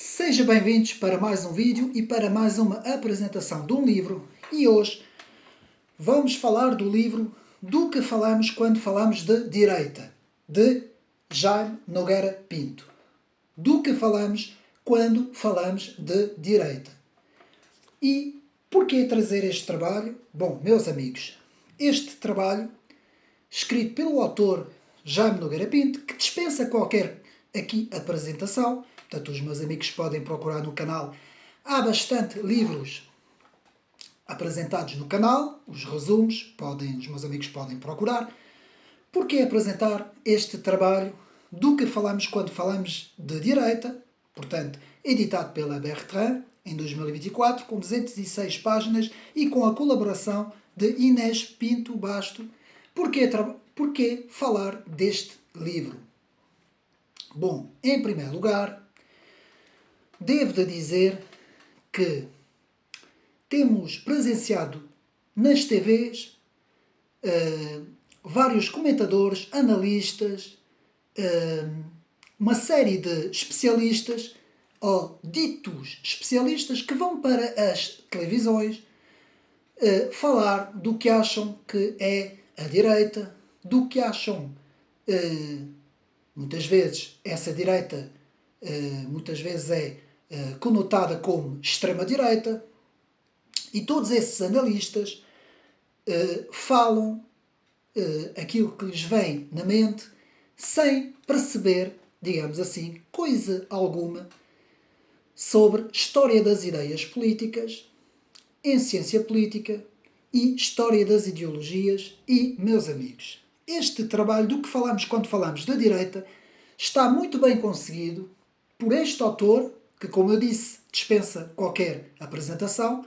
Sejam bem-vindos para mais um vídeo e para mais uma apresentação de um livro. E hoje vamos falar do livro Do que falamos quando falamos de direita, de Jaime Nogueira Pinto. Do que falamos quando falamos de direita. E porquê trazer este trabalho? Bom, meus amigos, este trabalho, escrito pelo autor Jaime Nogueira Pinto, que dispensa qualquer apresentação. Portanto, os meus amigos podem procurar no canal. Há bastante livros apresentados no canal, os resumos, os meus amigos podem procurar. Porquê apresentar este trabalho do que falamos quando falamos de direita, portanto, editado pela Bertrand em 2024, com 206 páginas e com a colaboração de Inês Pinto Basto. Porquê falar deste livro? Bom, em primeiro lugar, devo dizer que temos presenciado nas TVs vários comentadores, analistas, uma série de especialistas ou ditos especialistas que vão para as televisões falar do que acham que é a direita, do que acham muitas vezes essa direita muitas vezes é conotada como extrema-direita, e todos esses analistas falam aquilo que lhes vem na mente sem perceber, digamos assim, coisa alguma sobre história das ideias políticas, em ciência política e história das ideologias. E, meus amigos, este trabalho do que falamos quando falamos da direita está muito bem conseguido por este autor, que, como eu disse, dispensa qualquer apresentação,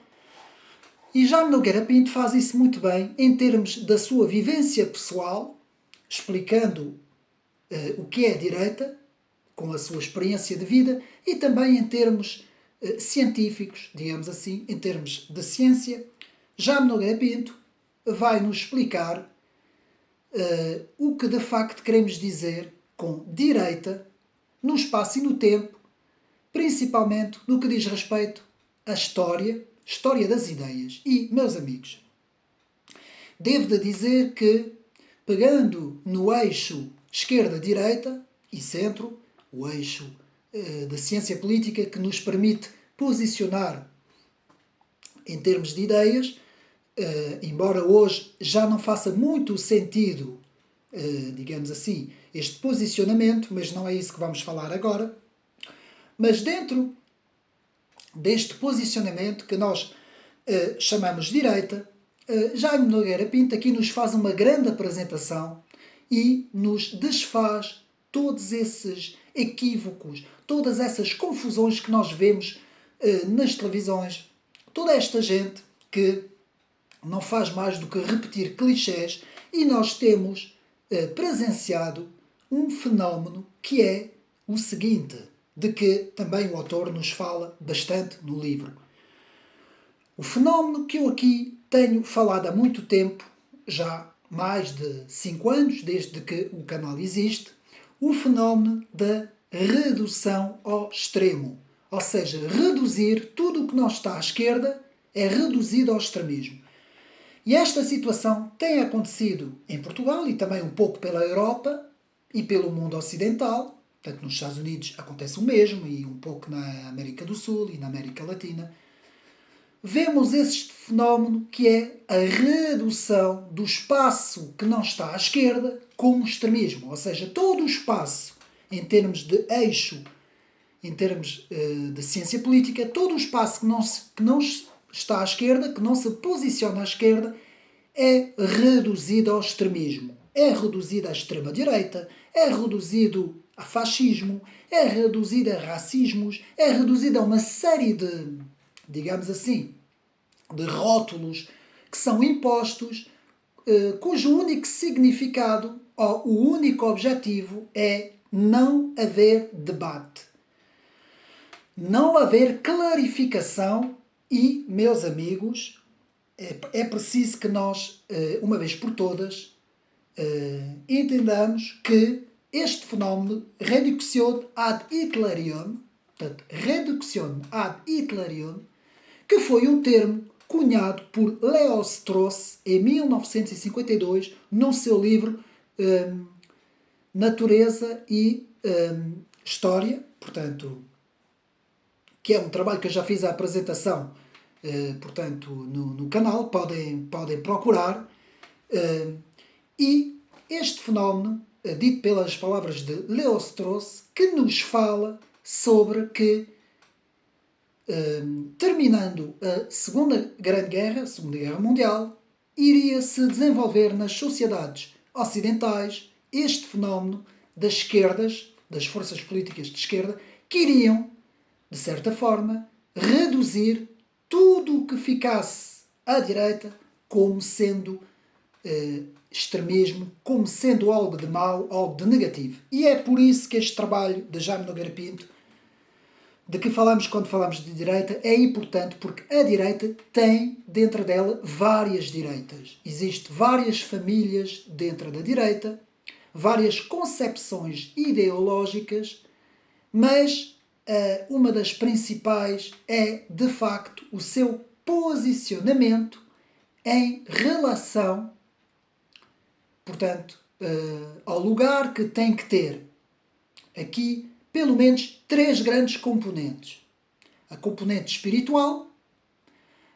e Jaime Nogueira Pinto faz isso muito bem em termos da sua vivência pessoal, explicando o que é a direita, com a sua experiência de vida, e também em termos científicos, digamos assim, em termos de ciência. Jaime Nogueira Pinto vai nos explicar o que de facto queremos dizer com direita no espaço e no tempo, principalmente no que diz respeito à história das ideias. E, meus amigos, devo de dizer que, pegando no eixo esquerda-direita e centro, o eixo da ciência política que nos permite posicionar em termos de ideias, embora hoje já não faça muito sentido, digamos assim, este posicionamento, mas não é isso que vamos falar agora. Mas dentro deste posicionamento que nós chamamos de direita, Jaime Nogueira Pinto aqui nos faz uma grande apresentação e nos desfaz todos esses equívocos, todas essas confusões que nós vemos nas televisões. Toda esta gente que não faz mais do que repetir clichés, e nós temos presenciado um fenómeno que é o seguinte, de que também o autor nos fala bastante no livro. O fenómeno que eu aqui tenho falado há muito tempo, já mais de 5 anos, desde que o canal existe, o fenómeno da redução ao extremo. Ou seja, reduzir tudo o que não está à esquerda é reduzido ao extremismo. E esta situação tem acontecido em Portugal e também um pouco pela Europa e pelo mundo ocidental. Portanto, nos Estados Unidos acontece o mesmo, e um pouco na América do Sul e na América Latina. Vemos este fenómeno que é a redução do espaço que não está à esquerda como extremismo. Ou seja, todo o espaço, em termos de eixo, em termos de ciência política, todo o espaço que não está à esquerda, que não se posiciona à esquerda, é reduzido ao extremismo. É reduzido à extrema-direita, é reduzido a fascismo, é reduzido a racismos, é reduzido a uma série de, digamos assim, de rótulos que são impostos, cujo único significado ou o único objetivo é não haver debate, não haver clarificação. E, meus amigos, é preciso que nós, uma vez por todas, entendamos que este fenómeno reduzido ad Hitlerium, portanto, Reduction ad Hitlerium, que foi um termo cunhado por Leo Strauss em 1952 no seu livro Natureza e História, portanto, que é um trabalho que eu já fiz a apresentação, portanto, no canal, podem procurar. E este fenómeno, dito pelas palavras de Leo Strauss, que nos fala sobre que, terminando a Segunda Grande Guerra, a Segunda Guerra Mundial, iria se desenvolver nas sociedades ocidentais este fenómeno das esquerdas, das forças políticas de esquerda, que iriam, de certa forma, reduzir tudo o que ficasse à direita como sendo extremismo, como sendo algo de mau, algo de negativo. E é por isso que este trabalho de Jaime Nogueira Pinto, de que falamos quando falamos de direita, é importante, porque a direita tem dentro dela várias direitas. Existem várias famílias dentro da direita, várias concepções ideológicas, mas uma das principais é, de facto, o seu posicionamento em relação, portanto, ao lugar que tem que ter aqui pelo menos 3 grandes componentes. A componente espiritual,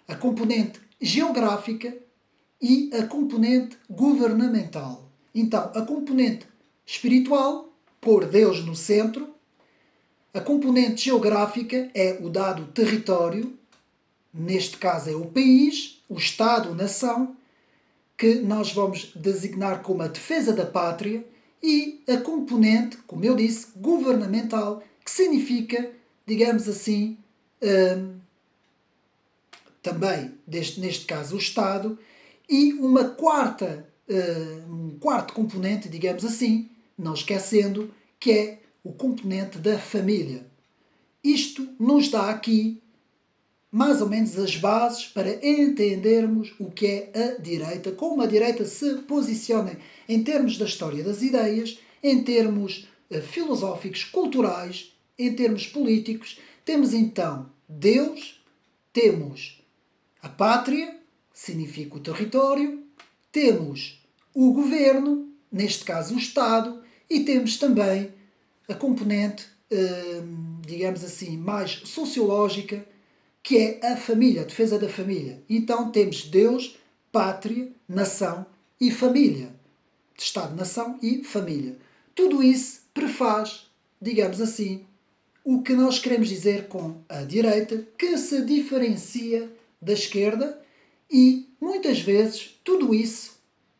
a componente geográfica e a componente governamental. Então, a componente espiritual, pôr Deus no centro. A componente geográfica é o dado território, neste caso é o país, o Estado-nação, que nós vamos designar como a defesa da pátria, e a componente, como eu disse, governamental, que significa, digamos assim, também, neste caso, o Estado, e um quarto componente, digamos assim, não esquecendo, que é o componente da família. Isto nos dá aqui mais ou menos as bases para entendermos o que é a direita, como a direita se posiciona em termos da história das ideias, em termos filosóficos, culturais, em termos políticos. Temos então Deus, temos a pátria, significa o território, temos o governo, neste caso o Estado, e temos também a componente, digamos assim, mais sociológica, que é a família, a defesa da família. Então temos Deus, pátria, nação e família. Estado-nação e família. Tudo isso prefaz, digamos assim, o que nós queremos dizer com a direita, que se diferencia da esquerda, e muitas vezes tudo isso,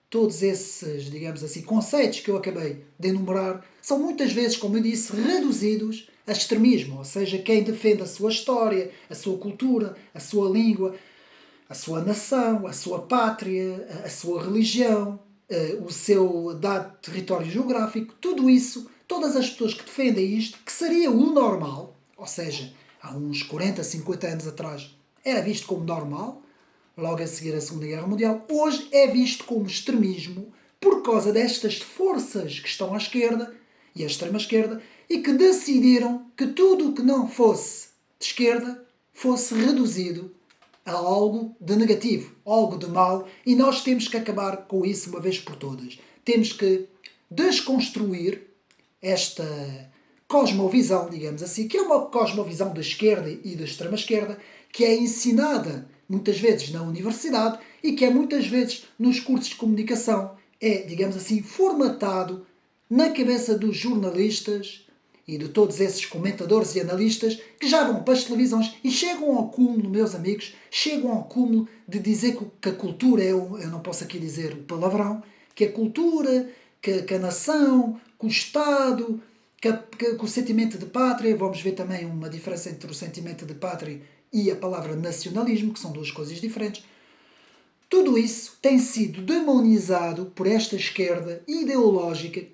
todos esses, digamos assim, conceitos que eu acabei de enumerar, são muitas vezes, como eu disse, reduzidos a extremismo, ou seja, quem defende a sua história, a sua cultura, a sua língua, a sua nação, a sua pátria, a sua religião, o seu dado território geográfico, tudo isso, todas as pessoas que defendem isto, que seria o normal, ou seja, há uns 40, 50 anos atrás era visto como normal, logo a seguir a Segunda Guerra Mundial, hoje é visto como extremismo por causa destas forças que estão à esquerda e à extrema-esquerda e que decidiram que tudo o que não fosse de esquerda fosse reduzido a algo de negativo, algo de mau, e nós temos que acabar com isso uma vez por todas. Temos que desconstruir esta cosmovisão, digamos assim, que é uma cosmovisão da esquerda e da extrema-esquerda, que é ensinada muitas vezes na universidade e que é muitas vezes nos cursos de comunicação. É, digamos assim, formatado na cabeça dos jornalistas e de todos esses comentadores e analistas que já vão para as televisões e chegam ao cúmulo, meus amigos, chegam ao cúmulo de dizer que a cultura é, eu não posso aqui dizer o palavrão, que a cultura, que a nação, que o Estado, que o sentimento de pátria, vamos ver também uma diferença entre o sentimento de pátria e a palavra nacionalismo, que são duas coisas diferentes. Tudo isso tem sido demonizado por esta esquerda ideológica,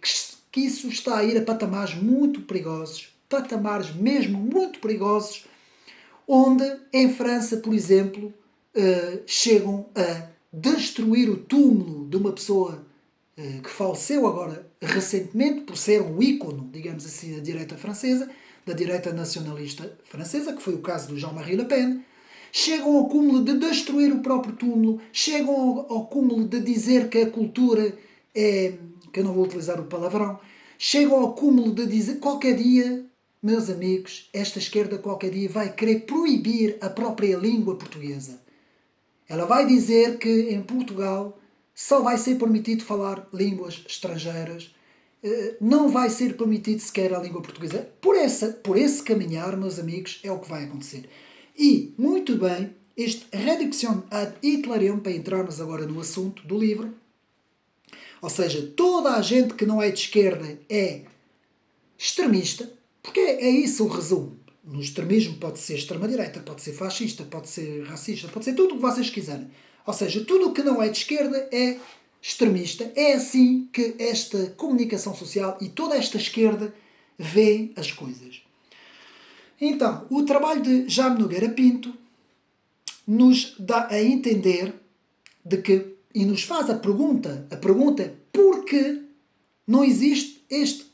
que isso está a ir a patamares muito perigosos, patamares mesmo muito perigosos, onde em França, por exemplo, chegam a destruir o túmulo de uma pessoa que faleceu agora recentemente, por ser um ícone, digamos assim, da direita francesa, da direita nacionalista francesa, que foi o caso do Jean-Marie Le Pen, chegam ao cúmulo de destruir o próprio túmulo, chegam ao cúmulo de dizer que a cultura é, que eu não vou utilizar o palavrão, chegam ao cúmulo de dizer, qualquer dia, meus amigos, esta esquerda qualquer dia vai querer proibir a própria língua portuguesa. Ela vai dizer que em Portugal só vai ser permitido falar línguas estrangeiras, não vai ser permitido sequer a língua portuguesa. Por esse caminhar, meus amigos, é o que vai acontecer. E, muito bem, este Reduction ad Hitlerem, para entrarmos agora no assunto do livro, ou seja, toda a gente que não é de esquerda é extremista, porque é isso o resumo. No extremismo pode ser extrema-direita, pode ser fascista, pode ser racista, pode ser tudo o que vocês quiserem. Ou seja, tudo o que não é de esquerda é extremista. É assim que esta comunicação social e toda esta esquerda vê as coisas. Então, o trabalho de Jaime Nogueira Pinto nos dá a entender de que, e nos faz a pergunta é por que não existe este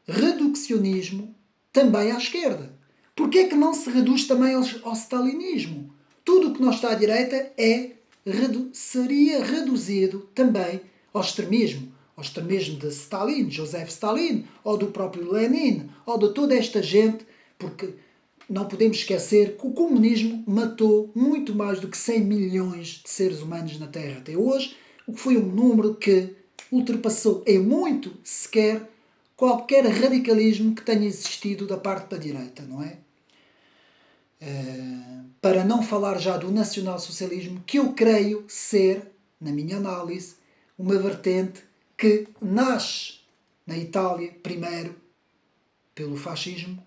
reducionismo também à esquerda? Porquê é que não se reduz também ao stalinismo? Tudo o que não está à direita seria reduzido também ao extremismo de Stalin, Joseph Stalin, ou do próprio Lenin, ou de toda esta gente, porque não podemos esquecer que o comunismo matou muito mais do que 100 milhões de seres humanos na Terra até hoje, o que foi um número que ultrapassou em muito sequer qualquer radicalismo que tenha existido da parte da direita, não é? Para não falar já do nacionalsocialismo, que eu creio ser, na minha análise, uma vertente que nasce na Itália, primeiro, pelo fascismo,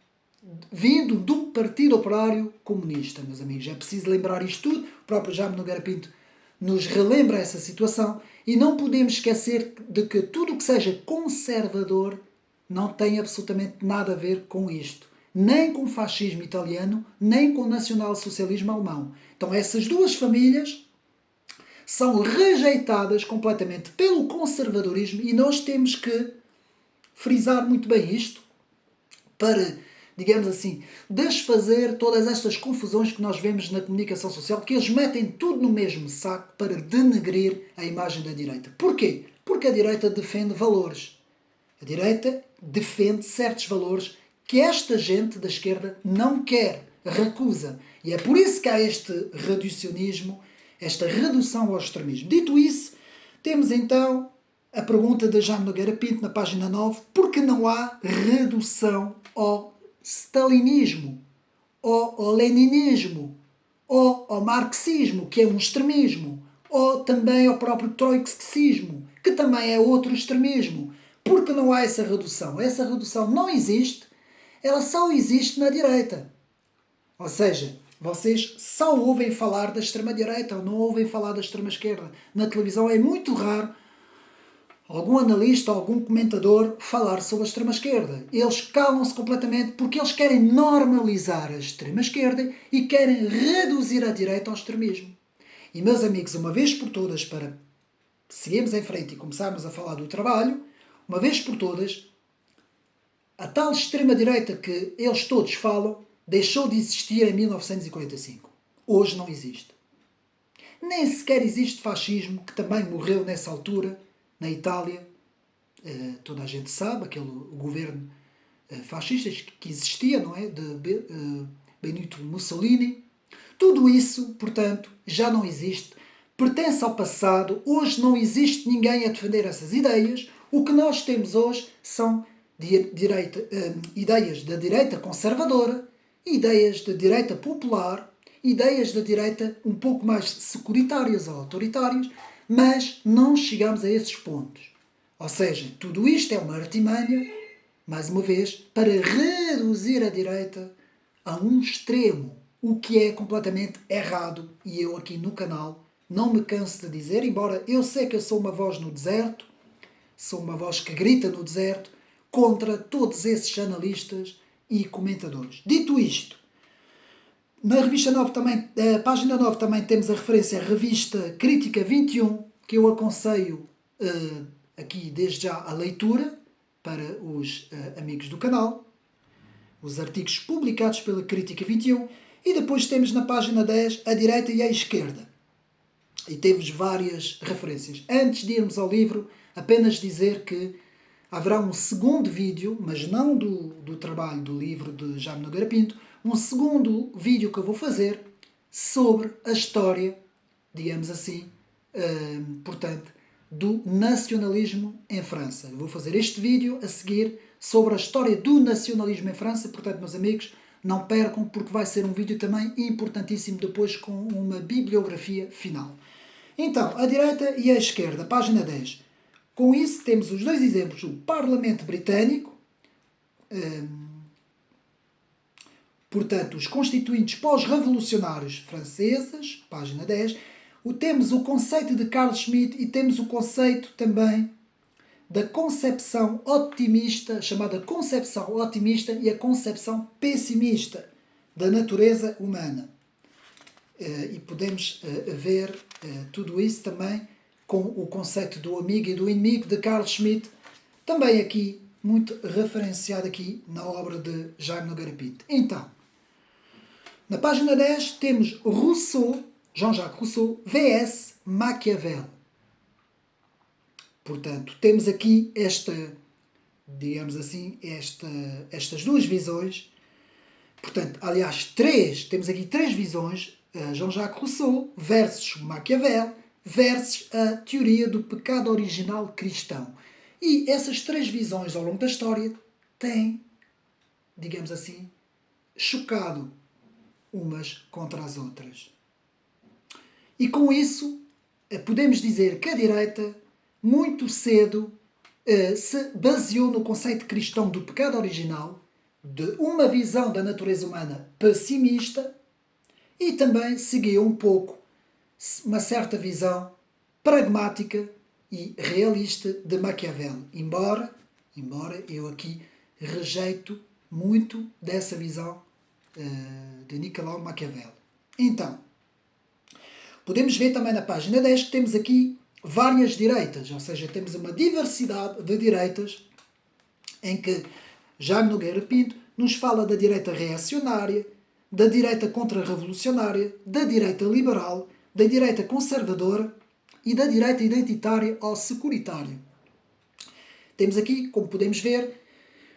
vindo do Partido Operário Comunista, meus amigos. É preciso lembrar isto tudo. O próprio Jaime Nogueira Pinto nos relembra essa situação e não podemos esquecer de que tudo o que seja conservador não tem absolutamente nada a ver com isto. Nem com o fascismo italiano, nem com o nacionalsocialismo alemão. Então essas duas famílias são rejeitadas completamente pelo conservadorismo e nós temos que frisar muito bem isto para, digamos assim, desfazer todas estas confusões que nós vemos na comunicação social, que eles metem tudo no mesmo saco para denegrir a imagem da direita. Porquê? Porque a direita defende valores. A direita defende certos valores que esta gente da esquerda não quer, recusa. E é por isso que há este reducionismo, esta redução ao extremismo. Dito isso, temos então a pergunta de Jaime Nogueira Pinto, na página 9, por que não há redução ao stalinismo, ou ao leninismo, ou ao marxismo, que é um extremismo, ou também ao próprio trotskismo, que também é outro extremismo. Por que não há essa redução? Essa redução não existe, ela só existe na direita. Ou seja, vocês só ouvem falar da extrema-direita ou não ouvem falar da extrema-esquerda. Na televisão é muito raro algum analista, algum comentador falar sobre a extrema-esquerda. Eles calam-se completamente porque eles querem normalizar a extrema-esquerda e querem reduzir a direita ao extremismo. E, meus amigos, uma vez por todas, para seguirmos em frente e começarmos a falar do trabalho, uma vez por todas, a tal extrema-direita que eles todos falam deixou de existir em 1945. Hoje não existe. Nem sequer existe fascismo, que também morreu nessa altura, na Itália. Toda a gente sabe, aquele governo fascista que existia, não é? De Benito Mussolini. Tudo isso, portanto, já não existe. Pertence ao passado. Hoje não existe ninguém a defender essas ideias. O que nós temos hoje são ideias da direita conservadora, ideias da direita popular, ideias da direita um pouco mais securitárias ou autoritárias, mas não chegamos a esses pontos. Ou seja, tudo isto é uma artimanha, mais uma vez, para reduzir a direita a um extremo, o que é completamente errado, e eu aqui no canal não me canso de dizer, embora eu sei que eu sou uma voz no deserto, sou uma voz que grita no deserto, contra todos esses analistas e comentadores. Dito isto, na revista 9 também, página 9 também temos a referência à revista Crítica 21, que eu aconselho aqui desde já a leitura para os amigos do canal. os artigos publicados pela Crítica 21, e depois temos na página 10 a direita e a esquerda. E temos várias referências. Antes de irmos ao livro, apenas dizer que haverá um segundo vídeo, mas não do trabalho do livro de Jaime Nogueira Pinto, um segundo vídeo que eu vou fazer sobre a história, digamos assim, portanto, do nacionalismo em França. Eu vou fazer este vídeo a seguir sobre a história do nacionalismo em França, portanto, meus amigos, não percam, porque vai ser um vídeo também importantíssimo depois com uma bibliografia final. Então, a direita e a esquerda, página 10. Com isso temos os dois exemplos, o Parlamento Britânico, portanto, os constituintes pós-revolucionários franceses, página 10. Temos o conceito de Carl Schmitt e temos o conceito também da concepção otimista, chamada concepção otimista e a concepção pessimista da natureza humana. E podemos ver tudo isso também com o conceito do amigo e do inimigo de Carl Schmitt, também aqui, muito referenciado aqui na obra de Jaime Nogueira Pinto. Então, na página 10 temos Rousseau, Jean-Jacques Rousseau, vs Maquiavel. Portanto, temos aqui digamos assim, estas duas visões. Portanto, aliás, temos aqui três visões, Jean-Jacques Rousseau versus Maquiavel versus a teoria do pecado original cristão. E essas três visões ao longo da história têm, digamos assim, chocado umas contra as outras. E com isso, podemos dizer que a direita, muito cedo, se baseou no conceito cristão do pecado original, de uma visão da natureza humana pessimista, e também seguiu um pouco uma certa visão pragmática e realista de Maquiavel. Embora eu aqui rejeito muito dessa visão de Nicolau Maquiavel. Então, podemos ver também na página 10 que temos aqui várias direitas, ou seja, temos uma diversidade de direitas em que Jaime Nogueira Pinto nos fala da direita reacionária, da direita contra-revolucionária, da direita liberal, da direita conservadora e da direita identitária ou securitária. Temos aqui, como podemos ver,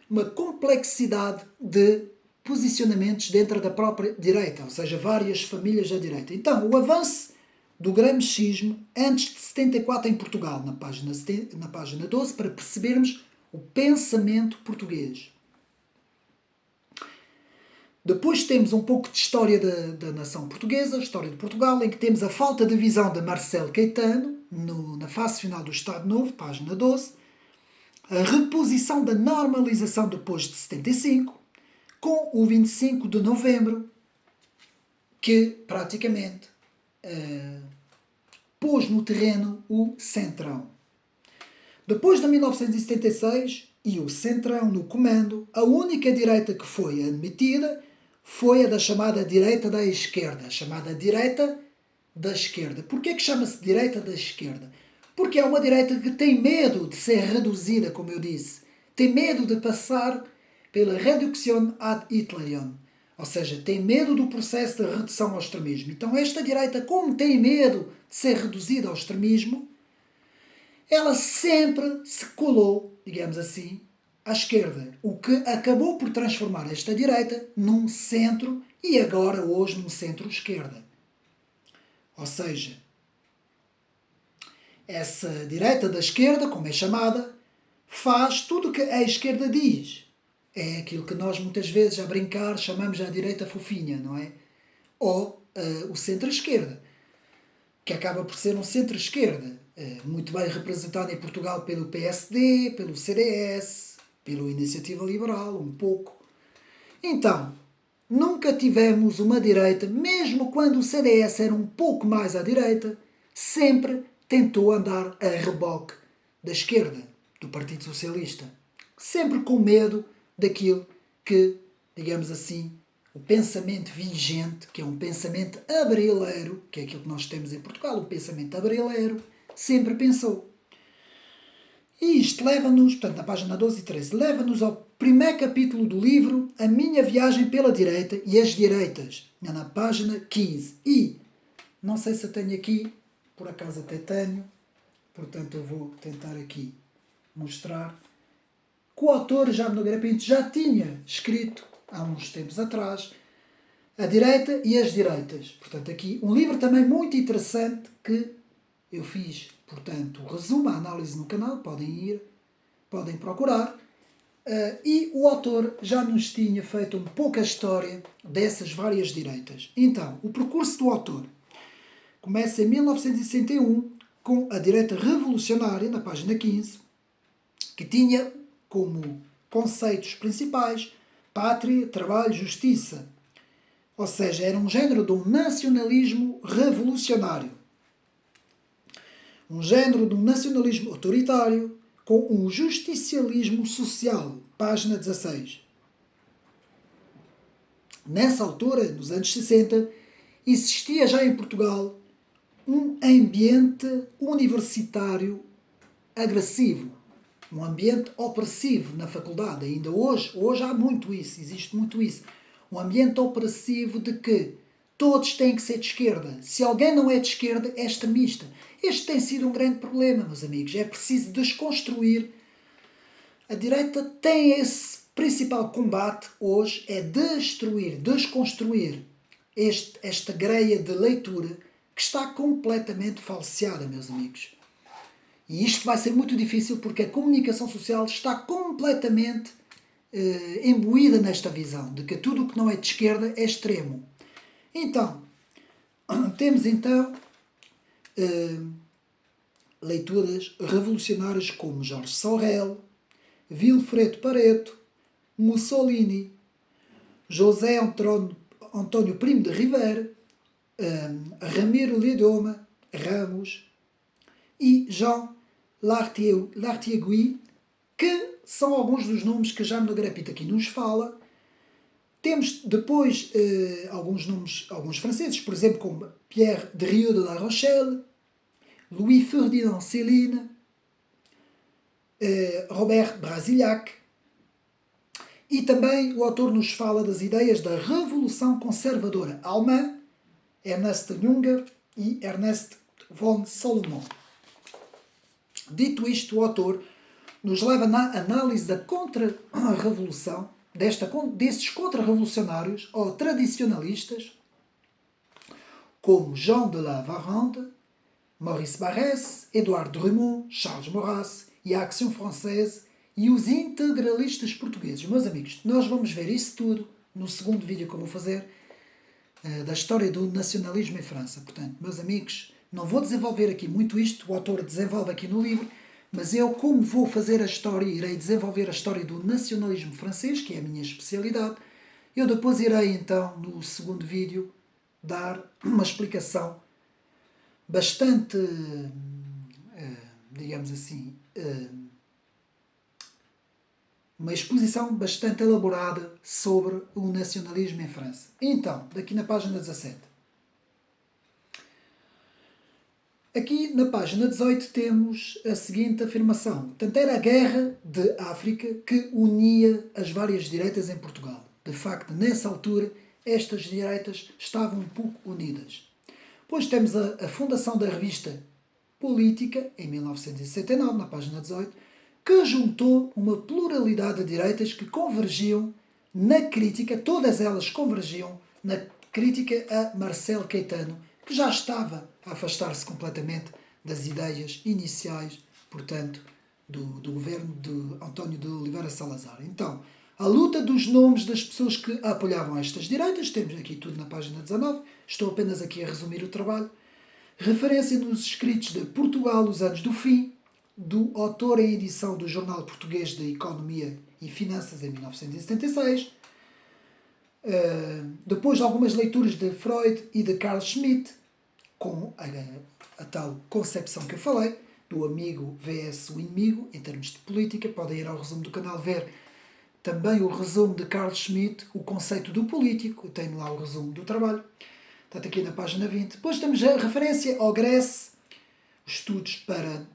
uma complexidade de posicionamentos dentro da própria direita, ou seja, várias famílias da direita. Então, o avanço do gramscismo antes de 74 em Portugal, na página 12, para percebermos o pensamento português. Depois temos um pouco de história da nação portuguesa, história de Portugal, em que temos a falta de visão de Marcelo Caetano, na fase final do Estado Novo, página 12, a reposição da normalização depois de 75, com o 25 de novembro, que praticamente pôs no terreno o Centrão. Depois de 1976 e o Centrão no comando, a única direita que foi admitida foi a da chamada direita da esquerda, chamada direita da esquerda. Porquê que chama-se direita da esquerda? Porque é uma direita que tem medo de ser reduzida, como eu disse. Tem medo de passar pela redução ad Hitlerium. Ou seja, tem medo do processo de redução ao extremismo. Então esta direita, como tem medo de ser reduzida ao extremismo, ela sempre se colou, digamos assim, à esquerda. O que acabou por transformar esta direita num centro e agora, hoje, num centro-esquerda. Ou seja, essa direita da esquerda, como é chamada, faz tudo o que a esquerda diz. É aquilo que nós muitas vezes, a brincar, chamamos a direita fofinha, não é? Ou o centro-esquerda, que acaba por ser um centro-esquerda, muito bem representado em Portugal pelo PSD, pelo CDS, pela Iniciativa Liberal, um pouco. Então, nunca tivemos uma direita, mesmo quando o CDS era um pouco mais à direita, sempre tentou andar a reboque da esquerda, do Partido Socialista. Sempre com medo daquilo que, digamos assim, o pensamento vigente, que é um pensamento abreleiro, que é aquilo que nós temos em Portugal, o pensamento abreleiro, sempre pensou. E isto leva-nos, portanto, na página 12 e 13, leva-nos ao primeiro capítulo do livro A Minha Viagem pela Direita e as Direitas, na página 15. E, não sei se eu tenho aqui, por acaso até tenho, portanto eu vou tentar aqui mostrar, que o autor, Jaime Nogueira Pinto, já tinha escrito, há uns tempos atrás, A Direita e as Direitas. Portanto, aqui um livro também muito interessante que eu fiz, portanto, o resumo, a análise no canal, podem procurar. E o autor já nos tinha feito um pouco a história dessas várias direitas. Então, o percurso do autor começa em 1961 com a direita revolucionária, na página 15, que tinha como conceitos principais pátria, trabalho, justiça. Ou seja, era um género de um nacionalismo revolucionário. Um género de um nacionalismo autoritário com um justicialismo social. Página 16. Nessa altura, nos anos 60, existia já em Portugal um ambiente universitário agressivo. Um ambiente opressivo na faculdade. Ainda hoje há muito isso, existe muito isso. Um ambiente opressivo de que todos têm que ser de esquerda. Se alguém não é de esquerda, é extremista. Este tem sido um grande problema, meus amigos. É preciso desconstruir. A direita tem esse principal combate hoje, é destruir, desconstruir esta greia de leitura que está completamente falseada, meus amigos. E isto vai ser muito difícil porque a comunicação social está completamente imbuída nesta visão de que tudo o que não é de esquerda é extremo. Então, temos leituras revolucionárias como Jorge Sorel, Vilfredo Pareto, Mussolini, José António Primo de Rivera, Ramiro Ledoma Ramos e Jean Lartigue, que são alguns dos nomes que Jaime Nogueira Pinto aqui nos fala. Temos depois alguns franceses, por exemplo, como Pierre Derieux de La Rochelle, Louis Ferdinand Céline, Robert Brasillach, e também o autor nos fala das ideias da Revolução Conservadora alemã, Ernst Jünger e Ernest von Salomon. Dito isto, o autor nos leva na análise da contra-revolução, desses contra-revolucionários ou tradicionalistas, como Jean de La Varande, Maurice Barrès, Édouard Drummond, Charles Maurras e a Action Française e os integralistas portugueses. Meus amigos, nós vamos ver isso tudo no segundo vídeo que eu vou fazer da história do nacionalismo em França. Portanto, meus amigos, não vou desenvolver aqui muito isto, o autor desenvolve aqui no livro, mas eu, como vou fazer a história, irei desenvolver a história do nacionalismo francês, que é a minha especialidade. Eu depois irei, então, no segundo vídeo, dar uma explicação bastante, digamos assim, uma exposição bastante elaborada sobre o nacionalismo em França. Então, daqui na página 17. Aqui na página 18 temos a seguinte afirmação. Portanto, era a guerra de África que unia as várias direitas em Portugal. De facto, nessa altura, estas direitas estavam um pouco unidas. Depois temos a fundação da revista Política, em 1969, na página 18, que juntou uma pluralidade de direitas que convergiam na crítica, todas elas convergiam na crítica a Marcelo Caetano, que já estava a afastar-se completamente das ideias iniciais, portanto, do governo de António de Oliveira Salazar. Então, a luta dos nomes das pessoas que apoiavam estas direitas, temos aqui tudo na página 19, estou apenas aqui a resumir o trabalho. Referência nos escritos de Portugal, os anos do fim, do autor em edição do Jornal Português de Economia e Finanças em 1976. Depois de algumas leituras de Freud e de Carl Schmitt, com a tal concepção que eu falei, do amigo vs o inimigo, em termos de política. Podem ir ao resumo do canal ver também o resumo de Carl Schmitt, o conceito do político. Tenho lá o resumo do trabalho. Está aqui na página 20. Depois temos a referência ao Grece, estudos para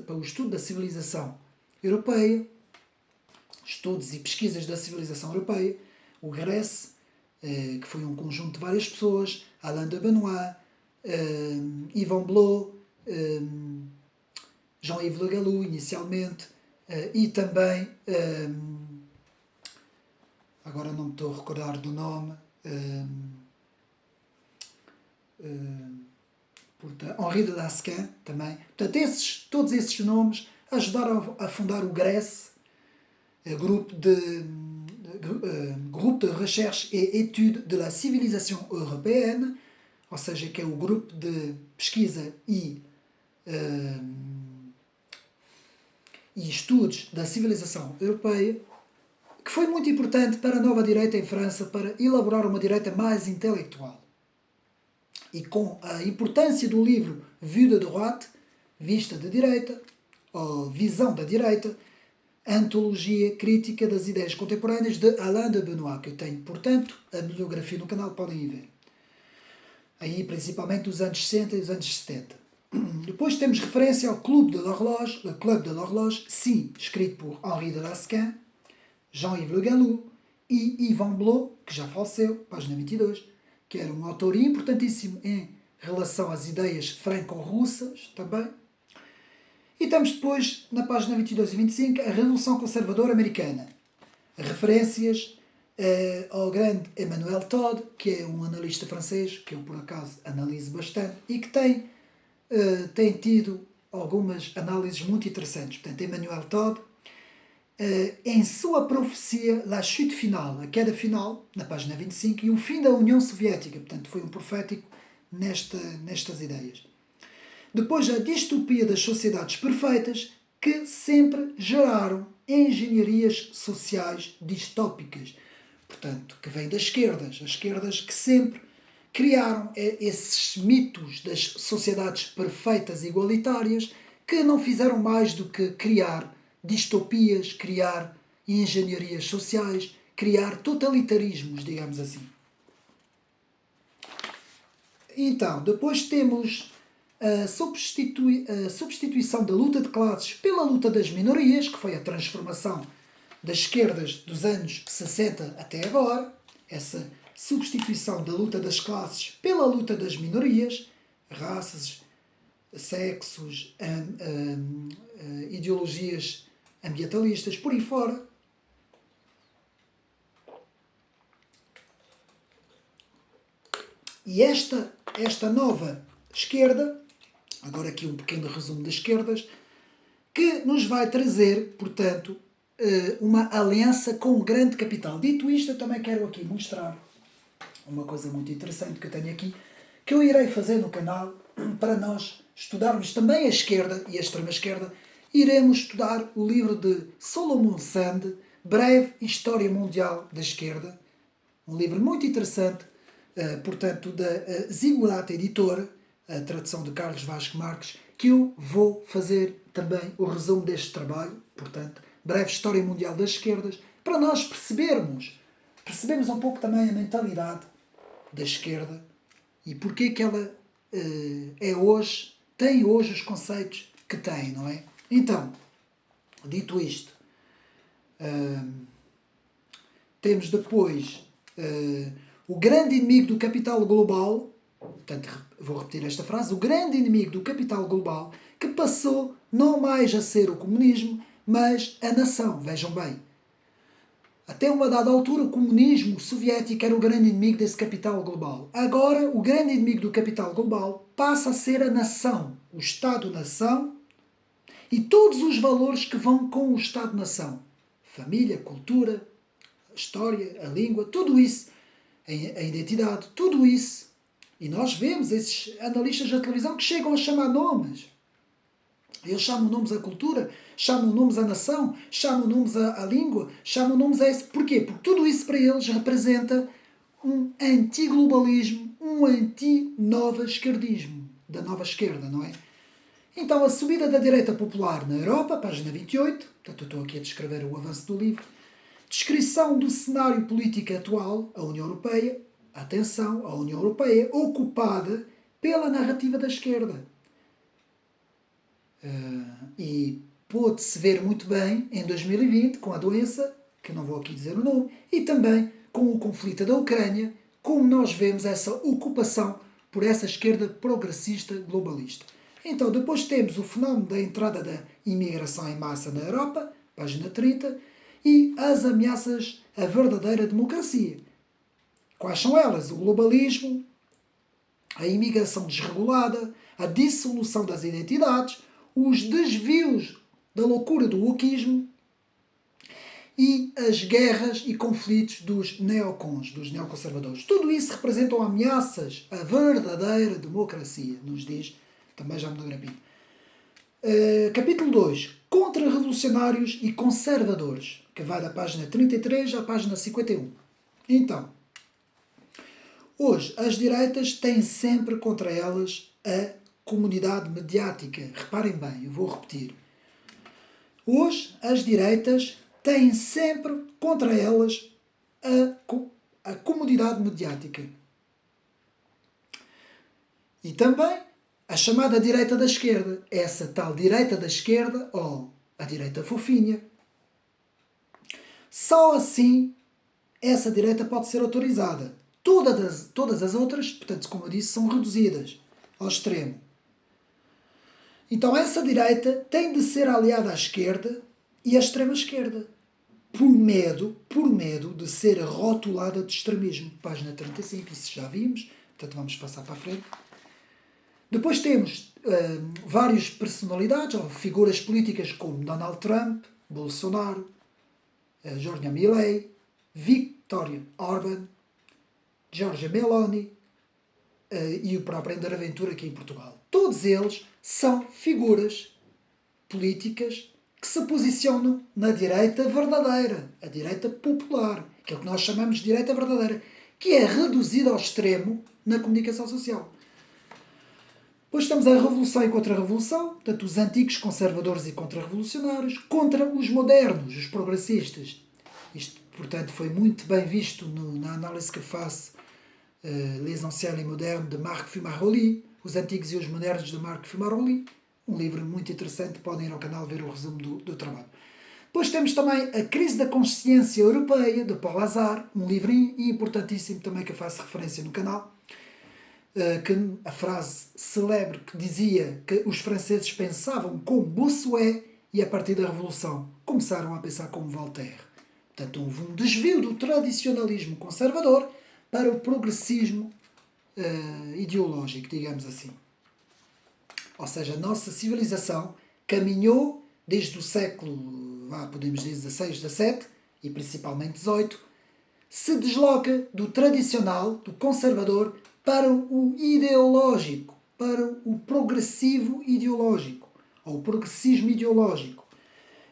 o estudo da civilização europeia. Estudos e Pesquisas da Civilização Europeia, o GRECE, que foi um conjunto de várias pessoas, Alain de Benoit, Yvan Blot, Jean-Yves Le Gallou, inicialmente, e também, agora não me estou a recordar do nome, portanto, Henri de Lasquin também. Portanto, todos esses nomes ajudaram a fundar o GRECE, Groupe de Recherche et Étude de la Civilisation Européenne, ou seja, que é o grupo de pesquisa e estudos da civilização europeia, que foi muito importante para a nova direita em França para elaborar uma direita mais intelectual. E com a importância do livro Vue de droite, Vista de Direita, ou Visão da Direita, Antologia Crítica das Ideias Contemporâneas, de Alain de Benoit, que eu tenho, portanto, a bibliografia no canal, podem ir ver. Aí, principalmente dos anos 60 e dos anos 70. Depois temos referência ao Clube de l'Horloge, le Club de l'Horloge, sim, escrito por Henri de Lasquin, Jean-Yves Le Gallou e Yvan Blot, que já faleceu, página 22, que era um autor importantíssimo em relação às ideias franco-russas também. E temos depois, na página 22 e 25, a Revolução Conservadora Americana. Referências ao grande Emmanuel Todd, que é um analista francês, que eu por acaso analiso bastante, e que tem tido algumas análises muito interessantes. Portanto, Emmanuel Todd, em sua profecia, La Chute Finale, a queda final, na página 25, e o fim da União Soviética. Portanto, foi um profético nestas ideias. Depois, a distopia das sociedades perfeitas, que sempre geraram engenharias sociais distópicas. Portanto, que vem das esquerdas. As esquerdas que sempre criaram esses mitos das sociedades perfeitas e igualitárias, que não fizeram mais do que criar distopias, criar engenharias sociais, criar totalitarismos, digamos assim. Então, depois temos a substituição da luta de classes pela luta das minorias, que foi a transformação das esquerdas dos anos 60 até agora, essa substituição da luta das classes pela luta das minorias, raças, sexos, ideologias ambientalistas, por aí fora. E esta nova esquerda, agora aqui um pequeno resumo das esquerdas, que nos vai trazer, portanto, uma aliança com o grande capital. Dito isto, eu também quero aqui mostrar uma coisa muito interessante que eu tenho aqui, que eu irei fazer no canal para nós estudarmos também a esquerda e a extrema-esquerda. Iremos estudar o livro de Solomon Sand, Breve História Mundial da Esquerda, um livro muito interessante, portanto, da Zigurata Editora, a tradução de Carlos Vaz Marques, que eu vou fazer também o resumo deste trabalho, portanto, Breve História Mundial das Esquerdas, para nós percebermos um pouco também a mentalidade da esquerda e porque que ela tem hoje os conceitos que tem, não é? Então, dito isto, temos depois o grande inimigo do capital global, portanto, vou repetir esta frase, o grande inimigo do capital global, que passou não mais a ser o comunismo, mas a nação. Vejam bem, até uma dada altura o comunismo soviético era o grande inimigo desse capital global. Agora, o grande inimigo do capital global passa a ser a nação, o Estado-nação e todos os valores que vão com o Estado-nação. Família, cultura, a história, a língua, tudo isso, a identidade, tudo isso. E nós vemos esses analistas da televisão que chegam a chamar nomes. Eles chamam nomes à cultura, chamam nomes à nação, chamam nomes à língua, chamam nomes a esse. Porquê? Porque tudo isso para eles representa um anti-globalismo, um anti-nova esquerdismo, da nova esquerda, não é? Então, a subida da direita popular na Europa, página 28, portanto eu estou aqui a descrever o avanço do livro, descrição do cenário político atual, a União Europeia, atenção, a União Europeia ocupada pela narrativa da esquerda. E pôde-se ver muito bem em 2020 com a doença que eu não vou aqui dizer o nome, e também com o conflito da Ucrânia, como nós vemos essa ocupação por essa esquerda progressista globalista. Então, depois temos o fenómeno da entrada da imigração em massa na Europa, página 30, e as ameaças à verdadeira democracia. Quais são elas? O globalismo, a imigração desregulada, a dissolução das identidades, os desvios da loucura do wokismo e as guerras e conflitos dos neocons, dos neoconservadores. Tudo isso representam ameaças à verdadeira democracia, nos diz, também já me deu grapinho. Capítulo 2. Contra-revolucionários e conservadores, que vai da página 33 à página 51. Então, hoje as direitas têm sempre contra elas a comunidade mediática. Reparem bem, eu vou repetir. Hoje as direitas têm sempre contra elas a comunidade mediática. E também a chamada direita da esquerda. Essa tal direita da esquerda, ou a direita fofinha. Só assim essa direita pode ser autorizada. Todas as outras, portanto, como eu disse, são reduzidas ao extremo. Então essa direita tem de ser aliada à esquerda e à extrema-esquerda, por medo de ser rotulada de extremismo. Página 35, isso já vimos, portanto vamos passar para a frente. Depois temos várias personalidades ou figuras políticas como Donald Trump, Bolsonaro, Giorgia Milley, Viktor Orbán, Giorgia Meloni e o próprio André Ventura aqui em Portugal. Todos eles são figuras políticas que se posicionam na direita verdadeira, a direita popular, que é o que nós chamamos de direita verdadeira, que é reduzida ao extremo na comunicação social. Depois temos a revolução e contra-revolução, portanto, os antigos conservadores e contra-revolucionários contra os modernos, os progressistas. Isto, portanto, foi muito bem visto na análise que faço Les Anciens et Modernes de Marc Fumaroli, Os Antigos e os Modernos de Marc Fumaroli, um livro muito interessante, podem ir ao canal ver o resumo do trabalho. Depois temos também A Crise da Consciência Europeia, de Paul Hazard, um livro importantíssimo também que eu faço referência no canal, que a frase célebre que dizia que os franceses pensavam como Bossuet e a partir da Revolução começaram a pensar como Voltaire. Portanto, houve um desvio do tradicionalismo conservador para o progressismo ideológico, digamos assim. Ou seja, a nossa civilização caminhou desde o século, podemos dizer, XVI, XVII e principalmente XVIII, se desloca do tradicional, do conservador, para o ideológico, para o progressivo ideológico, ou o progressismo ideológico.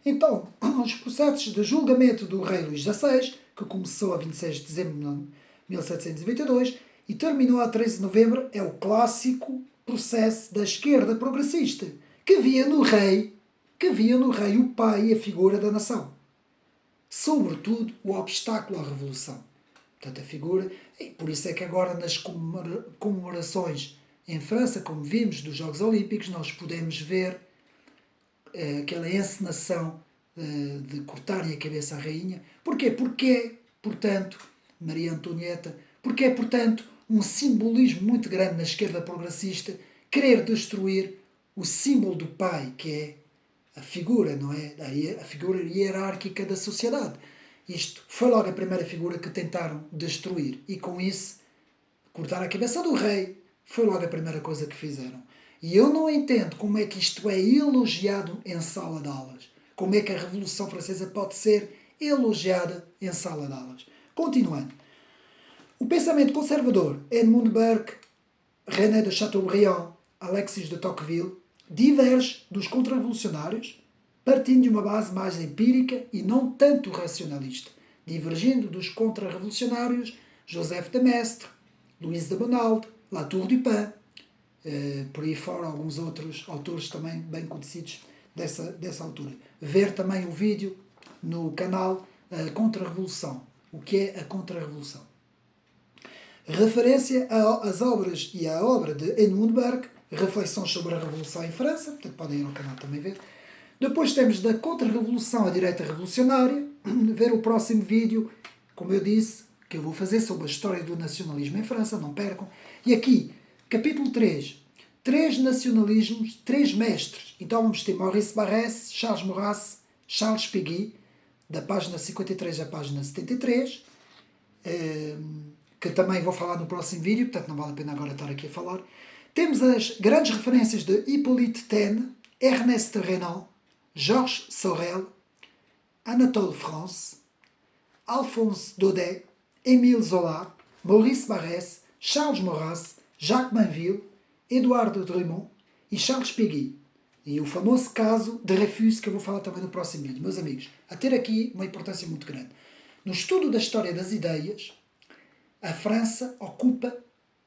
Então, os processos de julgamento do rei Luís XVI, que começou a 26 de dezembro de 1722 e terminou a 13 de novembro, é o clássico processo da esquerda progressista, que via no rei o pai e a figura da nação. Sobretudo, o obstáculo à revolução. Portanto, a figura... E por isso é que agora nas comemorações em França, como vimos dos Jogos Olímpicos, nós podemos ver aquela encenação de cortarem a cabeça à rainha. Porquê? Porque é, portanto, Maria Antonieta, porque é, portanto, um simbolismo muito grande na esquerda progressista querer destruir o símbolo do pai, que é a figura, não é? A figura hierárquica da sociedade. Isto foi logo a primeira figura que tentaram destruir. E com isso, cortar a cabeça do rei foi logo a primeira coisa que fizeram. E eu não entendo como é que isto é elogiado em sala de aulas. Como é que a Revolução Francesa pode ser elogiada em sala de aulas. Continuando. O pensamento conservador, Edmund Burke, René de Chateaubriand, Alexis de Tocqueville, diverge dos contra-revolucionários, partindo de uma base mais empírica e não tanto racionalista, divergindo dos contra-revolucionários Joseph de Maistre, Louis de Bonald, Latour du Pin, por aí fora alguns outros autores também bem conhecidos dessa altura. Ver também o vídeo no canal Contra-Revolução. O que é a Contra-Revolução? Referência às obras e à obra de Edmund Burke, Reflexões sobre a Revolução em França, portanto podem ir ao canal também ver. Depois temos da contra-revolução à direita revolucionária. Ver o próximo vídeo, como eu disse, que eu vou fazer sobre a história do nacionalismo em França, não percam. E aqui, capítulo 3. 3 nacionalismos, 3 mestres. Então vamos ter Maurice Barrès, Charles Maurras, Charles Péguy, da página 53 à página 73, que também vou falar no próximo vídeo, portanto não vale a pena agora estar aqui a falar. Temos as grandes referências de Hippolyte Taine, Ernest Renan, Georges Sorel, Anatole France, Alphonse Daudet, Émile Zola, Maurice Barrès, Charles Maurras, Jacques Mainville, Eduardo Drummond e Charles Péguy. E o famoso caso de Dreyfus, que eu vou falar também no próximo vídeo. Meus amigos, a ter aqui uma importância muito grande. No estudo da história das ideias, a França ocupa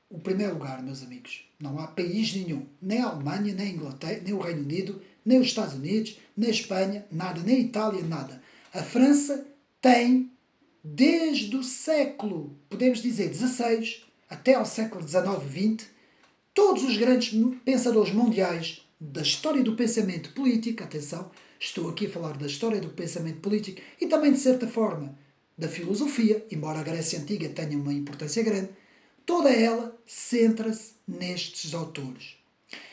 o primeiro lugar, meus amigos. Não há país nenhum, nem a Alemanha, nem a Inglaterra, nem o Reino Unido, nem os Estados Unidos, nem a Espanha, nada, nem a Itália, nada. A França tem, desde o século, podemos dizer, XVI, até ao século XIX, XX, todos os grandes pensadores mundiais da história do pensamento político, atenção, estou aqui a falar da história do pensamento político e também, de certa forma, da filosofia, embora a Grécia Antiga tenha uma importância grande, toda ela centra-se nestes autores.